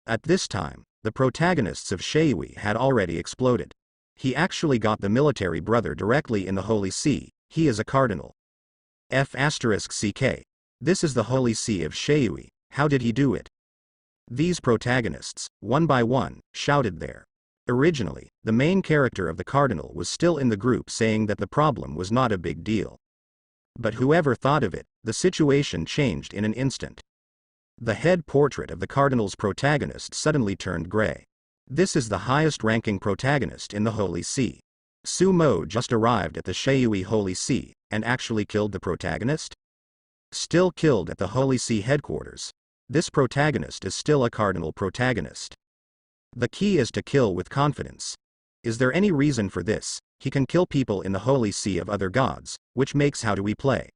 At this time, the protagonists of Shui had already exploded. He actually got the military brother directly in the Holy See. He is a cardinal. F***CK. This is the Holy See of Shui. How did he do it? These protagonists, one by one, shouted there. Originally, the main character of the cardinal was still in the group saying that the problem was not a big deal. But whoever thought of it, the situation changed in an instant. The head portrait of the cardinal's protagonist suddenly turned gray. This is the highest-ranking protagonist in the Holy See. Su Mo just arrived at the Shui Holy See, and actually killed the protagonist? Still killed at the Holy See headquarters. This protagonist is still a cardinal protagonist. The key is to kill with confidence. Is there any reason for this? He can kill people in the Holy See of other gods, which makes how do we play?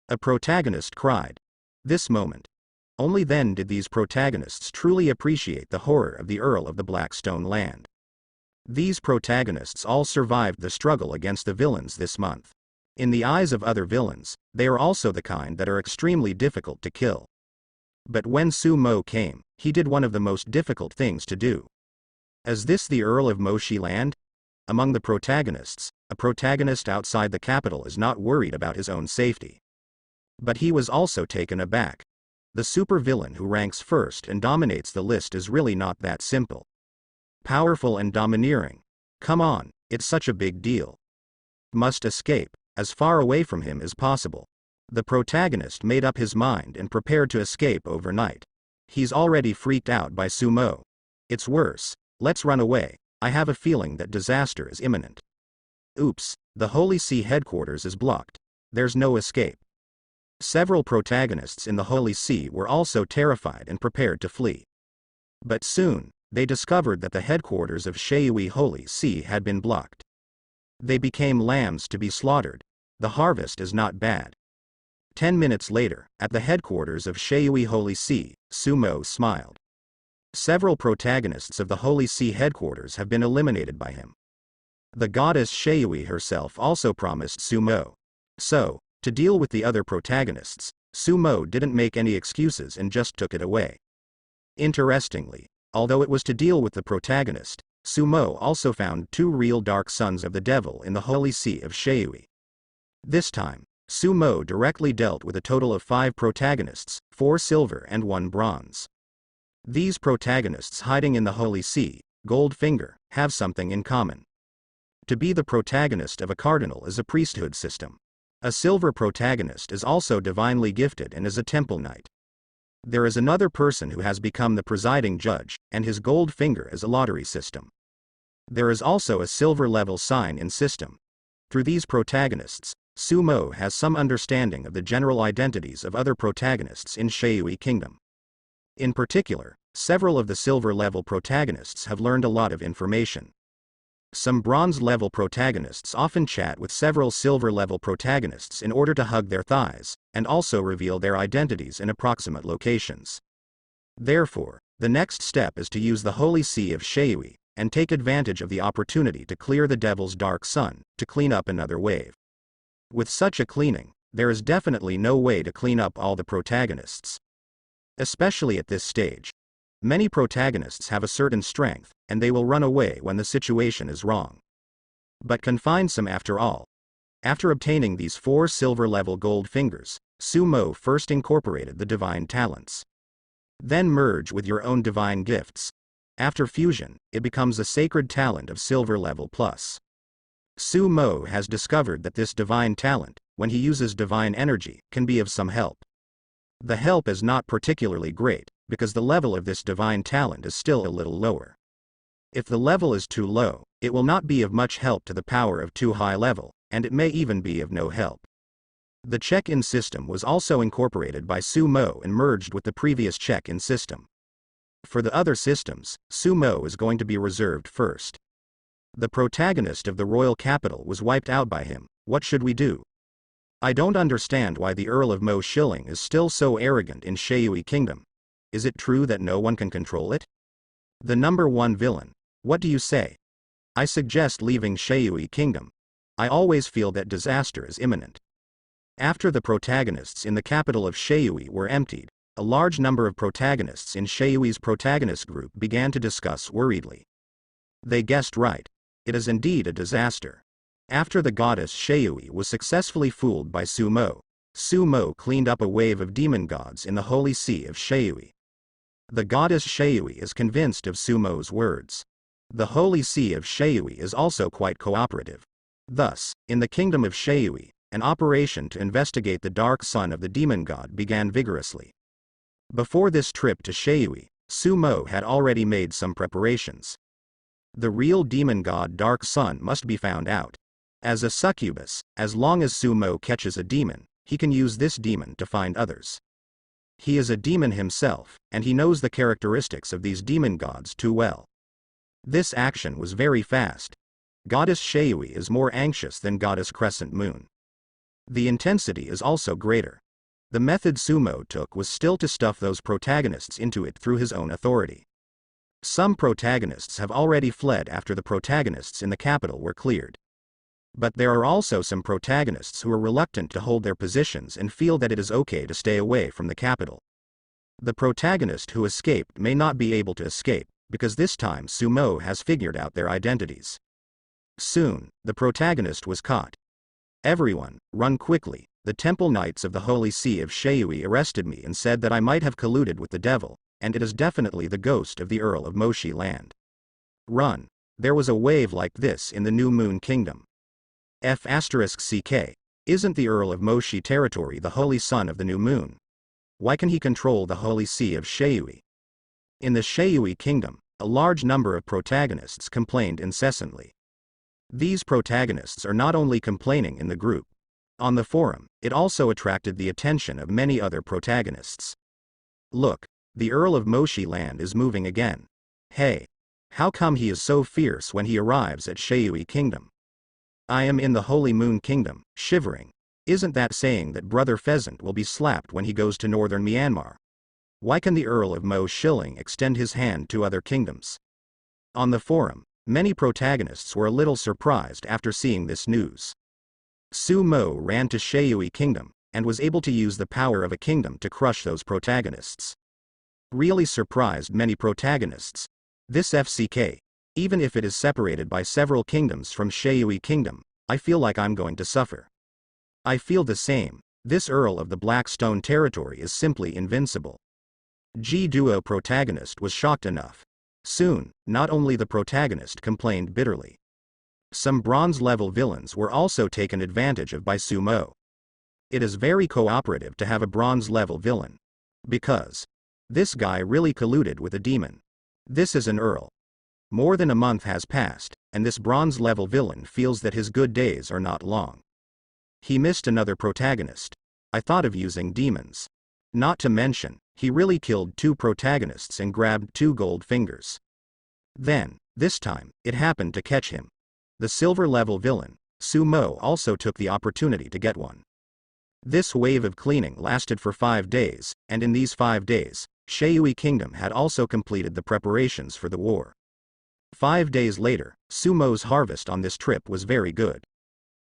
A protagonist cried. This moment. Only then did these protagonists truly appreciate the horror of the Earl of the Blackstone Land. These protagonists all survived the struggle against the villains this month. In the eyes of other villains, they are also the kind that are extremely difficult to kill. But when Su Mo came, He did one of the most difficult things to do. Is this the Earl of Moshi Land? Among the protagonists, a protagonist outside the capital is not worried about his own safety. But he was also taken aback. The supervillain who ranks first and dominates the list is really not that simple. Powerful and domineering. Come on, it's such a big deal. Must escape, as far away from him as possible. The protagonist made up his mind and prepared to escape overnight. He's already freaked out by Sumo. It's worse, let's run away, I have a feeling that disaster is imminent. Oops, the Holy See headquarters is blocked. There's no escape. Several protagonists in the Holy See were also terrified and prepared to flee. But soon, they discovered that the headquarters of Sheui Holy See had been blocked. They became lambs to be slaughtered. The harvest is not bad. 10 minutes later, at the headquarters of Sheui Holy See, Sumo smiled. Several protagonists of the Holy See headquarters have been eliminated by him. The goddess Sheui herself also promised Sumo. So, to deal with the other protagonists, Sumo didn't make any excuses and just took it away. Interestingly, although it was to deal with the protagonist, Sumo also found 2 real dark sons of the devil in the Holy See of Sheui. This time, Sumo directly dealt with a total of 5 protagonists, 4 silver and 1 bronze. These protagonists hiding in the Holy See, Goldfinger, have something in common. To be the protagonist of a cardinal is a priesthood system. A silver protagonist is also divinely gifted and is a temple knight. There is another person who has become the presiding judge, and his gold finger is a lottery system. There is also a silver level sign in system. Through these protagonists, Sumo has some understanding of the general identities of other protagonists in Sheui Kingdom. In particular, several of the silver level protagonists have learned a lot of information. Some bronze level protagonists often chat with several silver level protagonists in order to hug their thighs, and also reveal their identities in approximate locations. Therefore, the next step is to use the Holy See of Sheui, and take advantage of the opportunity to clear the Devil's Dark Sun, to clean up another wave. With such a cleaning, there is definitely no way to clean up all the protagonists. Especially at this stage. Many protagonists have a certain strength, and they will run away when the situation is wrong. But can find some after all. After obtaining these 4 silver-level gold fingers, Sumo first incorporated the divine talents. Then merge with your own divine gifts. After fusion, it becomes a sacred talent of silver level plus. Sumo has discovered that this divine talent, when he uses divine energy, can be of some help. The help is not particularly great, because the level of this divine talent is still a little lower. If the level is too low, it will not be of much help to the power of too high level, and it may even be of no help. The check-in system was also incorporated by Sumo and merged with the previous check-in system. For the other systems, Sumo is going to be reserved first. The protagonist of the royal capital was wiped out by him. What should we do? I don't understand why the Earl of Mo Shilling is still so arrogant in Sheui Kingdom. Is it true that no one can control it? The number 1 villain. What do you say? I suggest leaving Sheui Kingdom. I always feel that disaster is imminent. After the protagonists in the capital of Sheui were emptied, a large number of protagonists in Sheui's protagonist group began to discuss worriedly. They guessed right. It is indeed a disaster. After the goddess Sheui was successfully fooled by Sumo, Sumo cleaned up a wave of demon gods in the Holy See of Sheui. The goddess Sheui is convinced of Sumo's words. The Holy See of Sheui is also quite cooperative. Thus, in the kingdom of Sheui, an operation to investigate the dark son of the demon god began vigorously. Before this trip to Sheui, Sumo had already made some preparations. The real demon god Dark Sun must be found out. As a succubus, as long as Sumo catches a demon, he can use this demon to find others. He is a demon himself, and he knows the characteristics of these demon gods too well. This action was very fast. Goddess Sheui is more anxious than Goddess Crescent Moon. The intensity is also greater. The method Sumo took was still to stuff those protagonists into it through his own authority. Some protagonists have already fled after the protagonists in the capital were cleared. But there are also some protagonists who are reluctant to hold their positions and feel that it is okay to stay away from the capital. The protagonist who escaped may not be able to escape, because this time Sumo has figured out their identities. Soon, the protagonist was caught. Everyone, run quickly. The temple knights of the Holy See of Sheui arrested me and said that I might have colluded with the devil, and it is definitely the ghost of the Earl of Moshi land. Run. There was a wave like this in the New Moon Kingdom. F***CK. Isn't the Earl of Moshi territory the Holy Son of the New Moon? Why can he control the Holy See of Sheui? In the Sheui Kingdom, a large number of protagonists complained incessantly. These protagonists are not only complaining in the group. On the forum, it also attracted the attention of many other protagonists. Look, the Earl of Moshi land is moving again. Hey! How come he is so fierce when he arrives at Sheui Kingdom? I am in the Holy Moon Kingdom, shivering. Isn't that saying that Brother Pheasant will be slapped when he goes to northern Myanmar? Why can the Earl of Mo Shilling extend his hand to other kingdoms? On the forum, many protagonists were a little surprised after seeing this news. Sumo ran to Sheui Kingdom, and was able to use the power of a kingdom to crush those protagonists. Really surprised many protagonists. This FCK, even if it is separated by several kingdoms from Sheui Kingdom, I feel like I'm going to suffer. I feel the same. This Earl of the Blackstone territory is simply invincible. G-Duo protagonist was shocked enough. Soon, not only the protagonist complained bitterly. Some bronze-level villains were also taken advantage of by Sumo. It is very cooperative to have a bronze-level villain. Because this guy really colluded with a demon. This is an Earl. More than a month has passed, and this bronze-level villain feels that his good days are not long. He missed another protagonist. I thought of using demons. Not to mention, he really killed 2 protagonists and grabbed 2 gold fingers. Then, this time, it happened to catch him. The silver-level villain, Sumo, also took the opportunity to get one. This wave of cleaning lasted for 5 days, and in these 5 days, Sheui Kingdom had also completed the preparations for the war. 5 days later, Sumo's harvest on this trip was very good.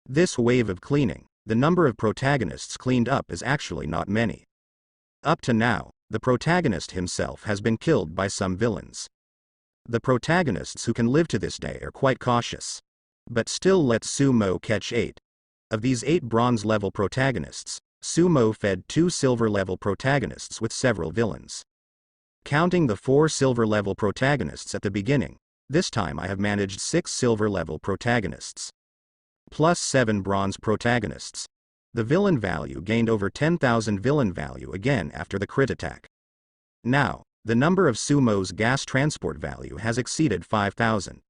This wave of cleaning, the number of protagonists cleaned up is actually not many. Up to now, the protagonist himself has been killed by some villains. The protagonists who can live to this day are quite cautious. But still let Sumo catch 8. Of these 8 bronze-level protagonists, Sumo fed 2 silver-level protagonists with several villains. Counting the 4 silver-level protagonists at the beginning, this time I have managed 6 silver-level protagonists. Plus 7 bronze protagonists. The villain value gained over 10,000 villain value again after the crit attack. Now, the number of Sumo's gas transport value has exceeded 5,000.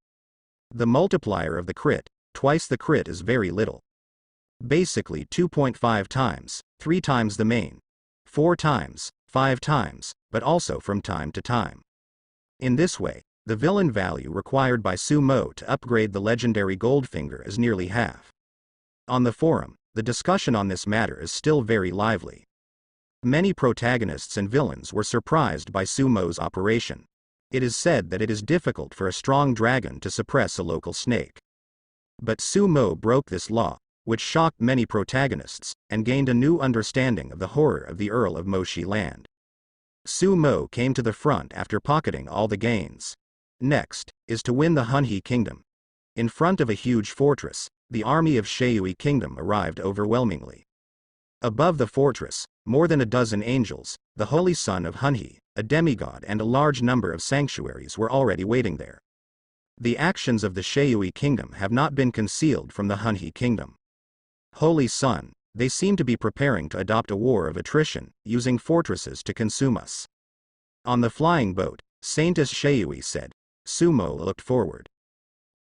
The multiplier of the crit, twice the crit, is very little. Basically 2.5 times, 3 times the main, 4 times, 5 times, but also from time to time. In this way, the villain value required by Sumo to upgrade the legendary Goldfinger is nearly half. On the forum, the discussion on this matter is still very lively. Many protagonists and villains were surprised by Sumo's operation. It is said that it is difficult for a strong dragon to suppress a local snake. But Sumo broke this law, which shocked many protagonists, and gained a new understanding of the horror of the Earl of Moshi land. Sumo came to the front after pocketing all the gains. Next, is to win the Hunhi Kingdom. In front of a huge fortress, the army of Sheui Kingdom arrived overwhelmingly. Above the fortress, more than a dozen angels, the Holy Son of Hunhi, a demigod, and a large number of sanctuaries were already waiting there. The actions of the Sheui Kingdom have not been concealed from the Hunhi Kingdom. Holy Son, they seem to be preparing to adopt a war of attrition, using fortresses to consume us. On the flying boat, Saintess Sheui said. Sumo looked forward.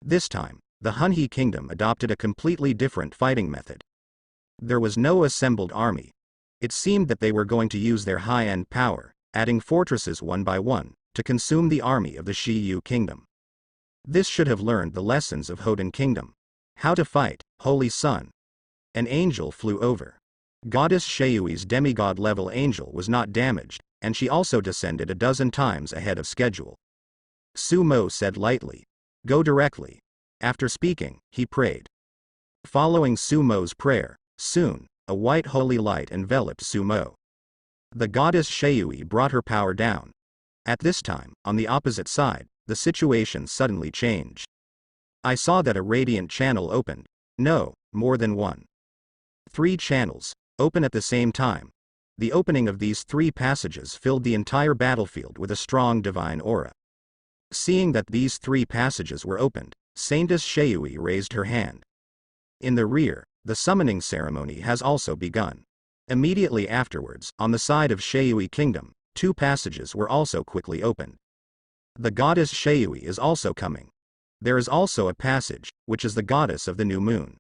This time, the Hunhi Kingdom adopted a completely different fighting method. There was no assembled army. It seemed that they were going to use their high-end power, adding fortresses one by one, to consume the army of the Sheyu Kingdom. This should have learned the lessons of Hoden Kingdom. How to fight, Holy Son. An angel flew over. Goddess Sheyui's demigod-level angel was not damaged, and she also descended a dozen times ahead of schedule. Sumo said lightly, "Go directly." After speaking, he prayed. Following Sumo's prayer, soon, a white holy light enveloped Sumo. The goddess Sheui brought her power down. At this time, on the opposite side, the situation suddenly changed. I saw that a radiant channel opened. No, more than one. 3 channels, open at the same time. The opening of these 3 passages filled the entire battlefield with a strong divine aura. Seeing that these 3 passages were opened, Saintess Sheui raised her hand. In the rear, the summoning ceremony has also begun. Immediately afterwards, on the side of Sheui Kingdom, 2 passages were also quickly opened. The goddess Sheui is also coming. There is also a passage, which is the goddess of the new moon.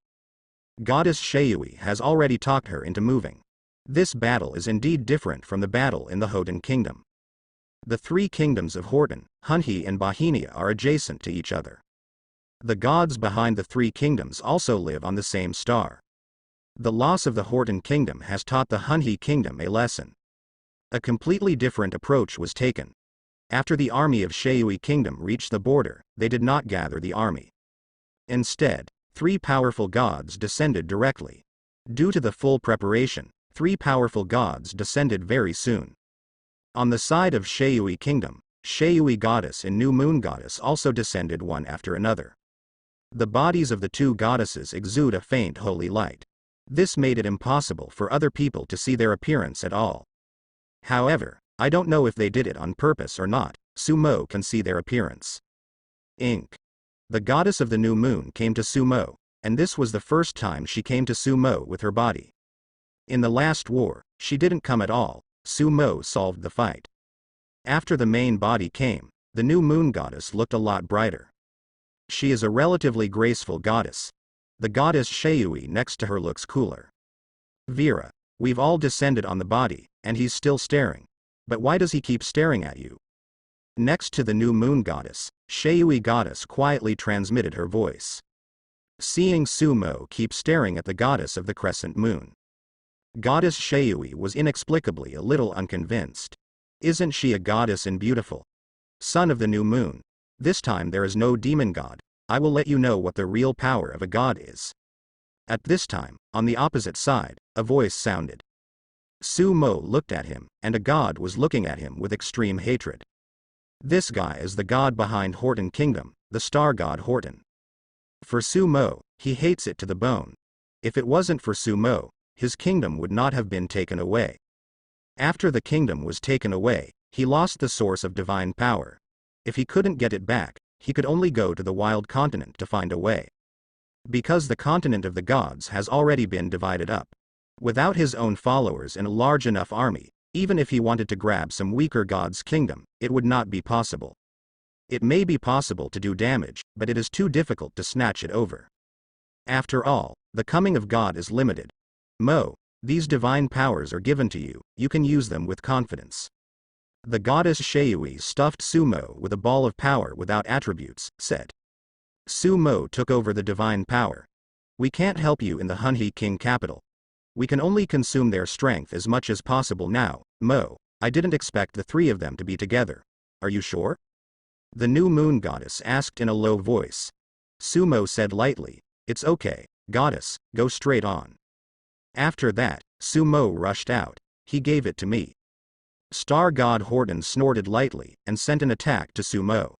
Goddess Sheui has already talked her into moving. This battle is indeed different from the battle in the Hoden Kingdom. The 3 kingdoms of Horton, Hunhi and Bahenia are adjacent to each other. The gods behind the 3 kingdoms also live on the same star. The loss of the Horton Kingdom has taught the Hunhi Kingdom a lesson. A completely different approach was taken. After the army of Sheui Kingdom reached the border, they did not gather the army. Instead, 3 powerful gods descended directly. Due to the full preparation, 3 powerful gods descended very soon. On the side of Sheui Kingdom, Sheui Goddess and New Moon Goddess also descended one after another. The bodies of the 2 goddesses exude a faint holy light. This made it impossible for other people to see their appearance at all. However, I don't know if they did it on purpose or not. Sumo can see their appearance. Inc. The goddess of the new moon came to Sumo, and this was the first time she came to Sumo with her body. In the last war, she didn't come at all. Sumo solved the fight. After the main body came, the new moon goddess looked a lot brighter. She is a relatively graceful goddess. The goddess Sheui next to her looks cooler. Vera, we've all descended on the body, and he's still staring. But why does he keep staring at you? Next to the new moon goddess, Sheui Goddess quietly transmitted her voice. Seeing Sumo keep staring at the goddess of the crescent moon, Goddess Sheui was inexplicably a little unconvinced. Isn't she a goddess and beautiful? Son of the new moon. This time there is no demon god. I will let you know what the real power of a god is. At this time, on the opposite side, a voice sounded. Sumo looked at him, and a god was looking at him with extreme hatred. This guy is the god behind Horton Kingdom, the star god Horton. For Sumo, he hates it to the bone. If it wasn't for Sumo, his kingdom would not have been taken away. After the kingdom was taken away, he lost the source of divine power. If he couldn't get it back, he could only go to the wild continent to find a way. Because the continent of the gods has already been divided up. Without his own followers and a large enough army, even if he wanted to grab some weaker god's kingdom, it would not be possible. It may be possible to do damage, but it is too difficult to snatch it over. After all, the coming of God is limited. These divine powers are given to you, you can use them with confidence. The goddess Sheui stuffed Sumo with a ball of power without attributes, said. Sumo took over the divine power. We can't help you in the Hunhi King capital. We can only consume their strength as much as possible now. I didn't expect the 3 of them to be together. Are you sure? The new moon goddess asked in a low voice. Sumo said lightly, it's okay, goddess, go straight on. After that, Sumo rushed out. He gave it to me. Star god Horton snorted lightly and sent an attack to Sumo.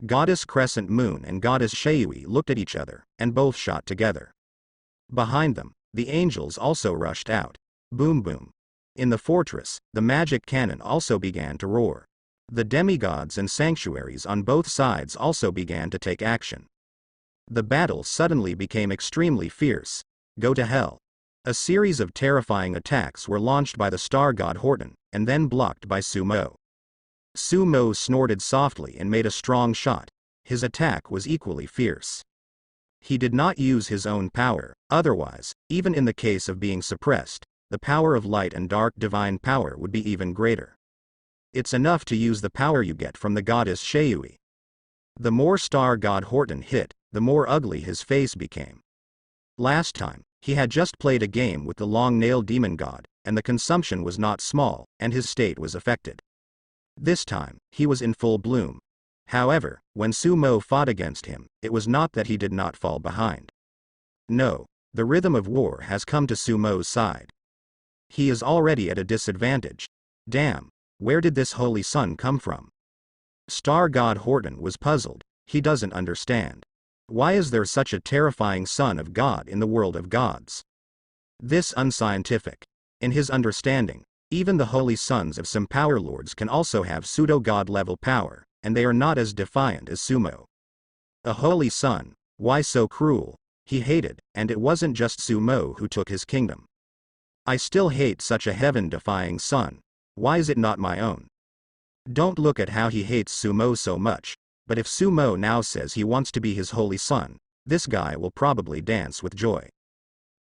Goddess Crescent Moon and Goddess Sheui looked at each other, and both shot together. Behind them, the angels also rushed out. Boom boom. In the fortress, the magic cannon also began to roar. The demigods and sanctuaries on both sides also began to take action. The battle suddenly became extremely fierce. Go to hell. A series of terrifying attacks were launched by the star god Horton, and then blocked by Sumo. Sumo snorted softly and made a strong shot. His attack was equally fierce. He did not use his own power, otherwise, even in the case of being suppressed, the power of light and dark divine power would be even greater. It's enough to use the power you get from the goddess Sheui. The more star god Horton hit, the more ugly his face became. Last time, he had just played a game with the long-nailed demon god, and the consumption was not small, and his state was affected. This time, he was in full bloom. However, when Sumo fought against him, it was not that he did not fall behind. No, the rhythm of war has come to Sumo's side. He is already at a disadvantage. Damn, where did this holy sun come from? Star God Horton was puzzled. He doesn't understand. Why is there such a terrifying son of God in the world of gods? This unscientific. In his understanding, even the holy sons of some power lords can also have pseudo-god level power, and they are not as defiant as Sumo. A holy son, why so cruel? He hated, and it wasn't just Sumo who took his kingdom. I still hate such a heaven-defying son. Why is it not my own? Don't look at how he hates Sumo so much, but if Sumo now says he wants to be his holy son, this guy will probably dance with joy.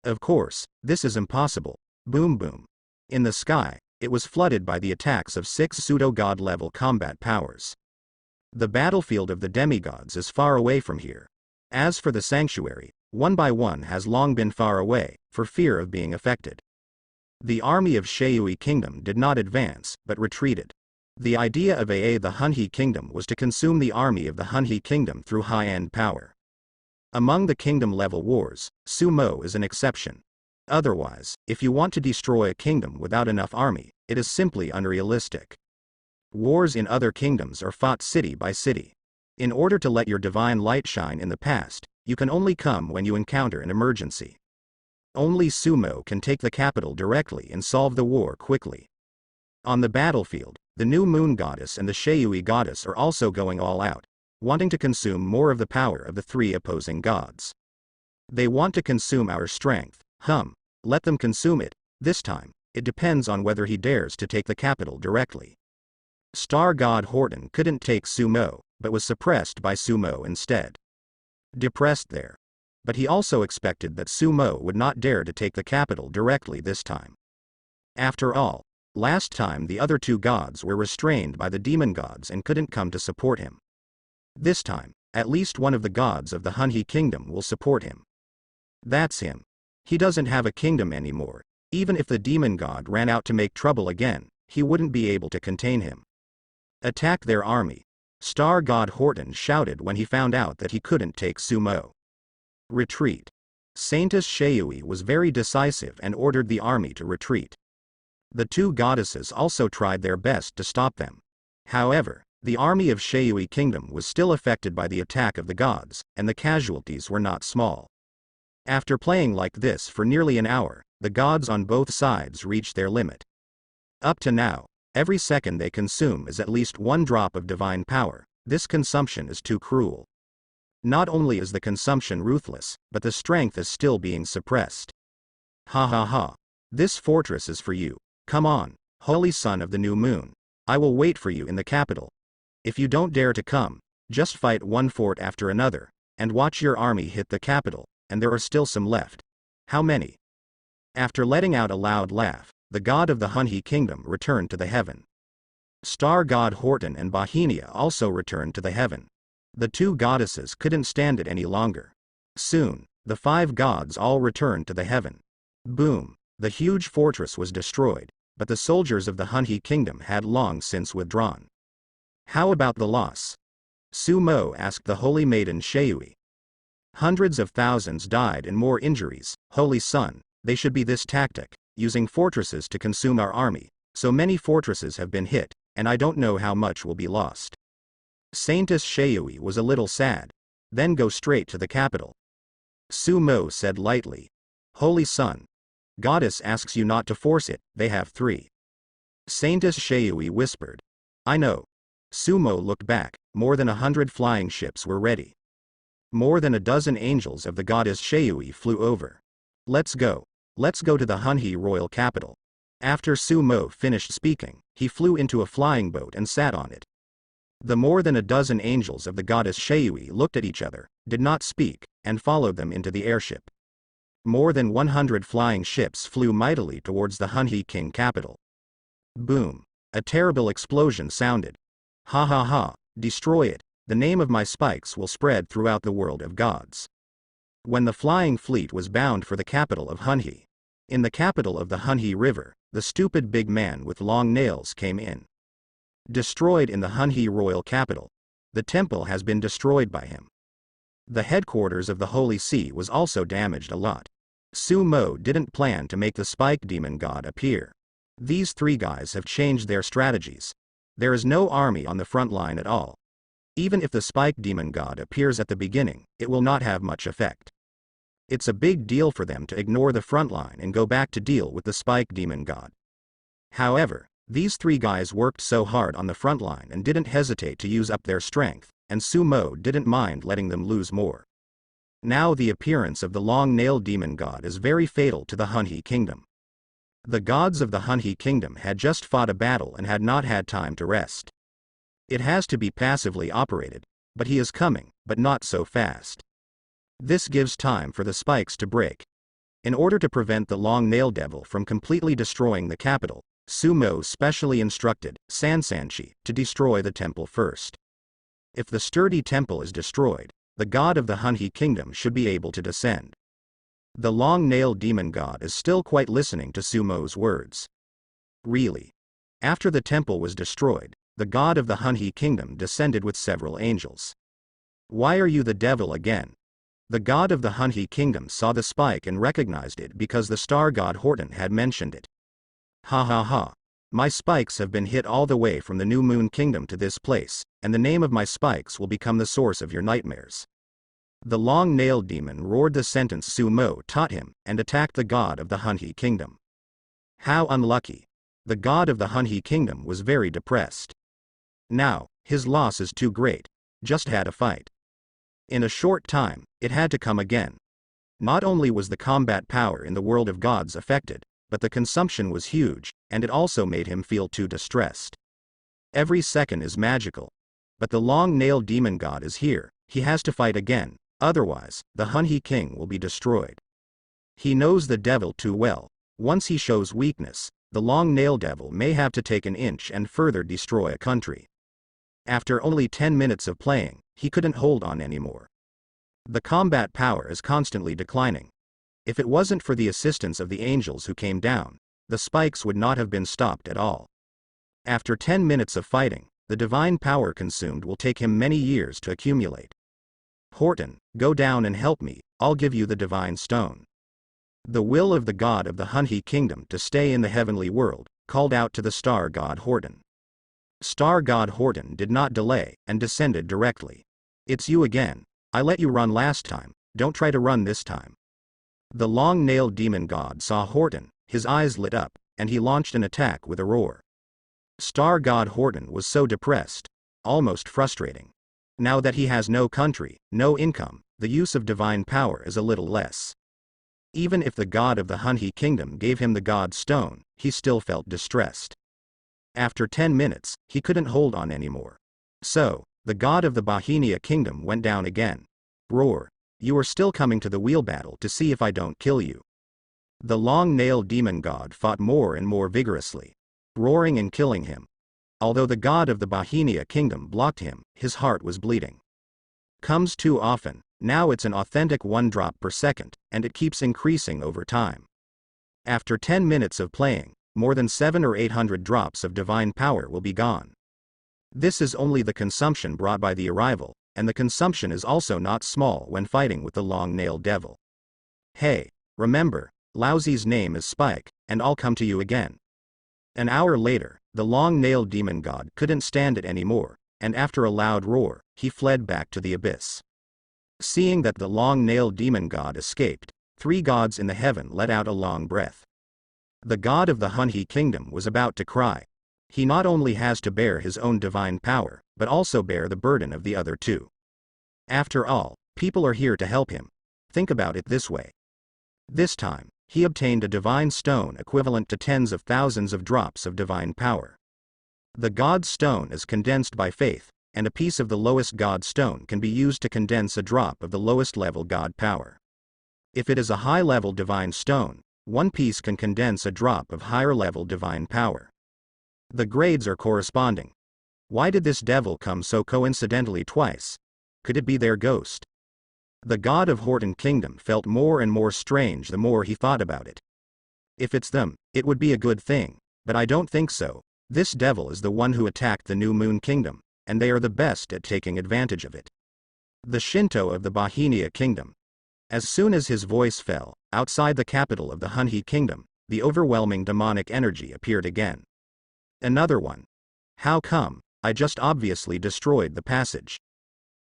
Of course, this is impossible. Boom boom. In the sky, it was flooded by the attacks of 6 pseudo-god level combat powers. The battlefield of the demigods is far away from here. As for the sanctuary, one by one has long been far away, for fear of being affected. The army of Sheui Kingdom did not advance, but retreated. The idea of the Hunhi Kingdom was to consume the army of the Hunhi Kingdom through high-end power. Among the kingdom-level wars, Sumo is an exception. Otherwise, if you want to destroy a kingdom without enough army, it is simply unrealistic. Wars in other kingdoms are fought city by city. In order to let your divine light shine in the past, you can only come when you encounter an emergency. Only Sumo can take the capital directly and solve the war quickly. On the battlefield, the new moon goddess and the Sheui goddess are also going all out, wanting to consume more of the power of the 3 opposing gods. They want to consume our strength. Let them consume it. This time, it depends on whether he dares to take the capital directly. Star God Horton couldn't take Sumo, but was suppressed by Sumo instead. Depressed there. But he also expected that Sumo would not dare to take the capital directly this time. After all, last time the other 2 gods were restrained by the demon gods and couldn't come to support him. This time, at least one of the gods of the Hunhi Kingdom will support him. That's him. He doesn't have a kingdom anymore. Even if the demon god ran out to make trouble again, he wouldn't be able to contain him. Attack their army. Star God Horton shouted when he found out that he couldn't take Sumo. Retreat. Saintess Sheui was very decisive and ordered the army to retreat. The 2 goddesses also tried their best to stop them. However, the army of Sheui Kingdom was still affected by the attack of the gods, and the casualties were not small. After playing like this for nearly an hour, the gods on both sides reached their limit. Up to now, every second they consume is at least 1 drop of divine power. This consumption is too cruel. Not only is the consumption ruthless, but the strength is still being suppressed. Ha ha ha. This fortress is for you. Come on, holy son of the new moon. I will wait for you in the capital. If you don't dare to come, just fight one fort after another, and watch your army hit the capital, and there are still some left. How many? After letting out a loud laugh, the god of the Hunhi Kingdom returned to the heaven. Star God Horton and Bahinia also returned to the heaven. The 2 goddesses couldn't stand it any longer. Soon, the 5 gods all returned to the heaven. Boom, the huge fortress was destroyed, but the soldiers of the Hunhi Kingdom had long since withdrawn. How about the loss? Sumo asked the holy maiden Sheui. Hundreds of thousands died and more injuries. Holy son, they should be this tactic, using fortresses to consume our army. So many fortresses have been hit, and I don't know how much will be lost. Saintess Sheui was a little sad. Then go straight to the capital. Sumo said lightly. Holy son. Goddess asks you not to force it, they have 3. Saintess Sheui whispered. I know. Sumo looked back. More than 100 flying ships were ready. More than a dozen angels of the goddess Sheui flew over. Let's go. Let's go to the Hunhi royal capital. After Sumo finished speaking, he flew into a flying boat and sat on it. The more than a dozen angels of the goddess Sheui looked at each other, did not speak, and followed them into the airship. More than 100 flying ships flew mightily towards the Hunhi king capital. Boom. A terrible explosion sounded. Ha ha ha, destroy it. The name of my spikes will spread throughout the world of gods. When the flying fleet was bound for the capital of Hunhi. In the capital of the Hunhi river, the stupid big man with long nails came in. Destroyed in the Hunhi royal capital. The temple has been destroyed by him. The headquarters of the Holy See was also damaged a lot. Sumo didn't plan to make the spike demon god appear. These three guys have changed their strategies. There is no army on the front line at all. Even if the spike demon god appears at the beginning, it will not have much effect. It's a big deal for them to ignore the front line and go back to deal with the spike demon god. However, these three guys worked so hard on the front line and didn't hesitate to use up their strength, and Sumo didn't mind letting them lose more. Now the appearance of the long-nailed demon god is very fatal to the Hunhi kingdom. The gods of the Hunhi kingdom had just fought a battle and had not had time to rest. It has to be passively operated, but he is coming, but not so fast. This gives time for the spikes to break. In order to prevent the long-nailed devil from completely destroying the capital, Sumo specially instructed Sansanchi to destroy the temple first. If the sturdy temple is destroyed, the god of the Hunhi kingdom should be able to descend. The long-nailed demon god is still quite listening to Sumo's words. Really. After the temple was destroyed, the god of the Hunhi kingdom descended with several angels. Why are you the devil again? The god of the Hunhi kingdom saw the spike and recognized it because the star god Horton had mentioned it. Ha ha ha. My spikes have been hit all the way from the New Moon Kingdom to this place, and the name of my spikes will become the source of your nightmares. The long-nailed demon roared the sentence Sumo taught him, and attacked the god of the Hunhi kingdom. How unlucky. The god of the Hunhi kingdom was very depressed. Now, his loss is too great. Just had a fight. In a short time, it had to come again. Not only was the combat power in the world of gods affected, but the consumption was huge, and it also made him feel too distressed. Every second is magical. But the long-nailed demon god is here, he has to fight again, otherwise, the Hunhi king will be destroyed. He knows the devil too well. Once he shows weakness, the long-nailed devil may have to take an inch and further destroy a country. After only 10 minutes of playing, he couldn't hold on anymore. The combat power is constantly declining. If it wasn't for the assistance of the angels who came down, the spikes would not have been stopped at all. After 10 minutes of fighting, the divine power consumed will take him many years to accumulate. Horton, go down and help me, I'll give you the divine stone. The will of the god of the Hunhi kingdom to stay in the heavenly world, called out to the star god Horton. Star god Horton did not delay, and descended directly. It's you again. I let you run last time, don't try to run this time. The long-nailed demon god saw Horton, his eyes lit up, and he launched an attack with a roar. Star god Horton was so depressed, almost frustrating. Now that he has no country, no income, the use of divine power is a little less. Even if the god of the Hunhi kingdom gave him the god stone, he still felt distressed. After 10 minutes, he couldn't hold on anymore. So, the god of the Bahinia kingdom went down again. Roar. You are still coming to the wheel battle to see if I don't kill you. The long-nailed demon god fought more and more vigorously, roaring and killing him. Although the god of the Bahinia kingdom blocked him, his heart was bleeding. Comes too often, now it's an authentic 1 drop per second, and it keeps increasing over time. After 10 minutes of playing, more than 700 or 800 drops of divine power will be gone. This is only the consumption brought by the arrival, and the consumption is also not small when fighting with the long-nailed devil. Hey, remember, Lousy's name is Spike, and I'll come to you again. An hour later, the long-nailed demon god couldn't stand it anymore, and after a loud roar, he fled back to the abyss. Seeing that the long-nailed demon god escaped, 3 gods in the heaven let out a long breath. The god of the Hunhi kingdom was about to cry. He not only has to bear his own divine power, but also bear the burden of the other 2. After all, people are here to help him. Think about it this way. This time, he obtained a divine stone equivalent to tens of thousands of drops of divine power. The god stone is condensed by faith, and a piece of the lowest god stone can be used to condense a drop of the lowest level god power. If it is a high-level divine stone, 1 piece can condense a drop of higher-level divine power. The grades are corresponding. Why did this devil come so coincidentally twice? Could it be their ghost? The god of Horton Kingdom felt more and more strange the more he thought about it. If it's them, it would be a good thing, but I don't think so. This devil is the one who attacked the New Moon Kingdom, and they are the best at taking advantage of it. The Shinto of the Bahinia Kingdom. As soon as his voice fell, outside the capital of the Hunhi kingdom, the overwhelming demonic energy appeared again. Another one. How come? I just obviously destroyed the passage.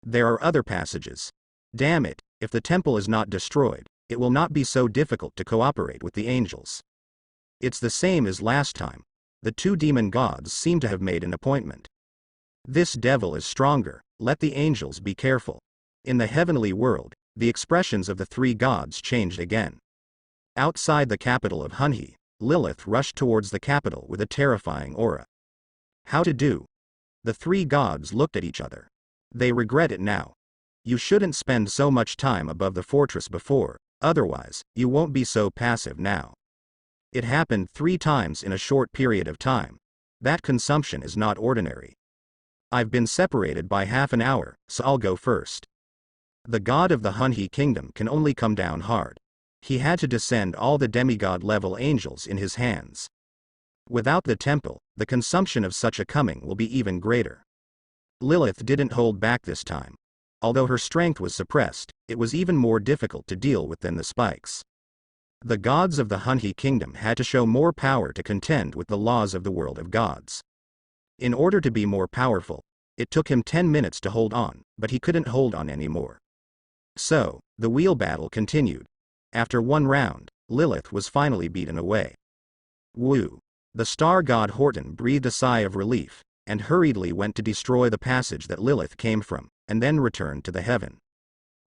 There are other passages. Damn it, if the temple is not destroyed, it will not be so difficult to cooperate with the angels. It's the same as last time. The two demon gods seem to have made an appointment. This devil is stronger, let the angels be careful. In the heavenly world, the expressions of the three gods changed again. Outside the capital of Hunhi, Lilith rushed towards the capital with a terrifying aura. How to do? The three gods looked at each other. They regret it now. You shouldn't spend so much time above the fortress before, otherwise, you won't be so passive now. It happened 3 times in a short period of time. That consumption is not ordinary. I've been separated by half an hour, so I'll go first. The god of the Hunhi kingdom can only come down hard. He had to descend all the demigod-level angels in his hands. Without the temple, the consumption of such a coming will be even greater. Lilith didn't hold back this time. Although her strength was suppressed, it was even more difficult to deal with than the spikes. The gods of the Hunhi kingdom had to show more power to contend with the laws of the world of gods. In order to be more powerful, it took him 10 minutes to hold on, but he couldn't hold on anymore. So, the wheel battle continued. After 1 round, Lilith was finally beaten away. Woo! The star god Horton breathed a sigh of relief, and hurriedly went to destroy the passage that Lilith came from, and then returned to the heaven.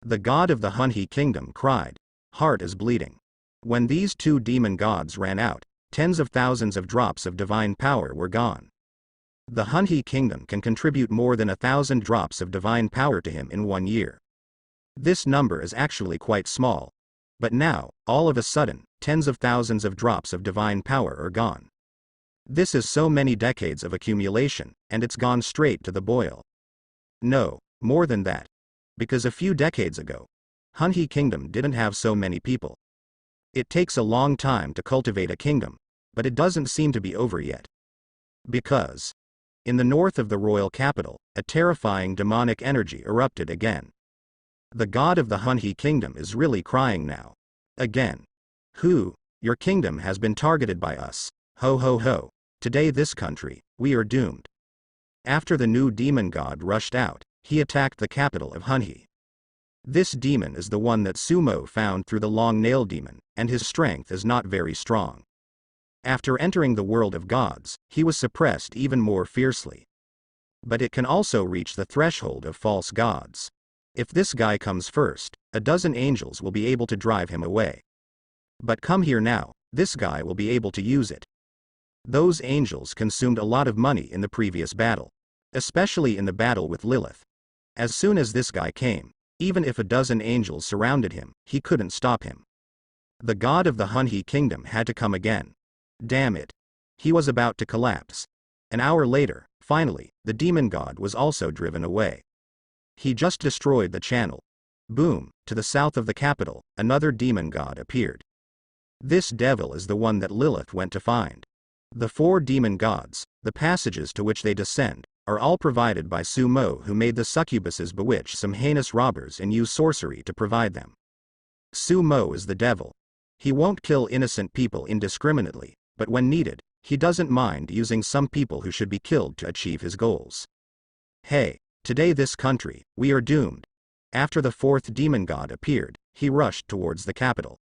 The god of the Hunhi kingdom cried, "Heart is bleeding." When these two demon gods ran out, tens of thousands of drops of divine power were gone. The Hunhi kingdom can contribute more than 1,000 drops of divine power to him in 1 year. This number is actually quite small. But now, all of a sudden, tens of thousands of drops of divine power are gone. This is so many decades of accumulation, and it's gone straight to the boil. No, more than that. Because a few decades ago, Hunhi kingdom didn't have so many people. It takes a long time to cultivate a kingdom, but it doesn't seem to be over yet. Because, in the north of the royal capital, a terrifying demonic energy erupted again. The god of the Hunhi kingdom is really crying now. Again. Who? Your kingdom has been targeted by us. Ho ho ho. Today this country, we are doomed. After the new demon god rushed out, he attacked the capital of Hunhi. This demon is the one that Sumo found through the long nail demon, and his strength is not very strong. After entering the world of gods, he was suppressed even more fiercely. But it can also reach the threshold of false gods. If this guy comes first, a dozen angels will be able to drive him away. But come here now, this guy will be able to use it. Those angels consumed a lot of money in the previous battle. Especially in the battle with Lilith. As soon as this guy came, even if a dozen angels surrounded him, he couldn't stop him. The god of the Hunhi kingdom had to come again. Damn it. He was about to collapse. An hour later, finally, the demon god was also driven away. He just destroyed the channel. Boom, to the south of the capital, another demon god appeared. This devil is the one that Lilith went to find. The 4 demon gods, the passages to which they descend, are all provided by Sumo, who made the succubuses bewitch some heinous robbers and use sorcery to provide them. Sumo is the devil. He won't kill innocent people indiscriminately, but when needed, he doesn't mind using some people who should be killed to achieve his goals. Hey, today this country, we are doomed. After the 4th demon god appeared, he rushed towards the capital.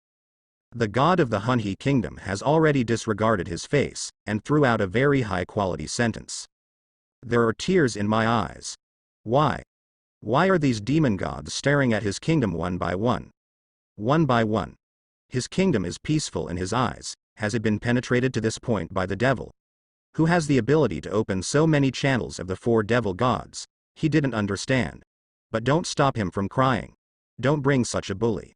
The god of the Hunhi kingdom has already disregarded his face, and threw out a very high-quality sentence. There are tears in my eyes. Why? Why are these demon gods staring at his kingdom one by one? One by one. His kingdom is peaceful in his eyes. Has it been penetrated to this point by the devil? Who has the ability to open so many channels of the 4 devil gods? He didn't understand. But don't stop him from crying. Don't bring such a bully.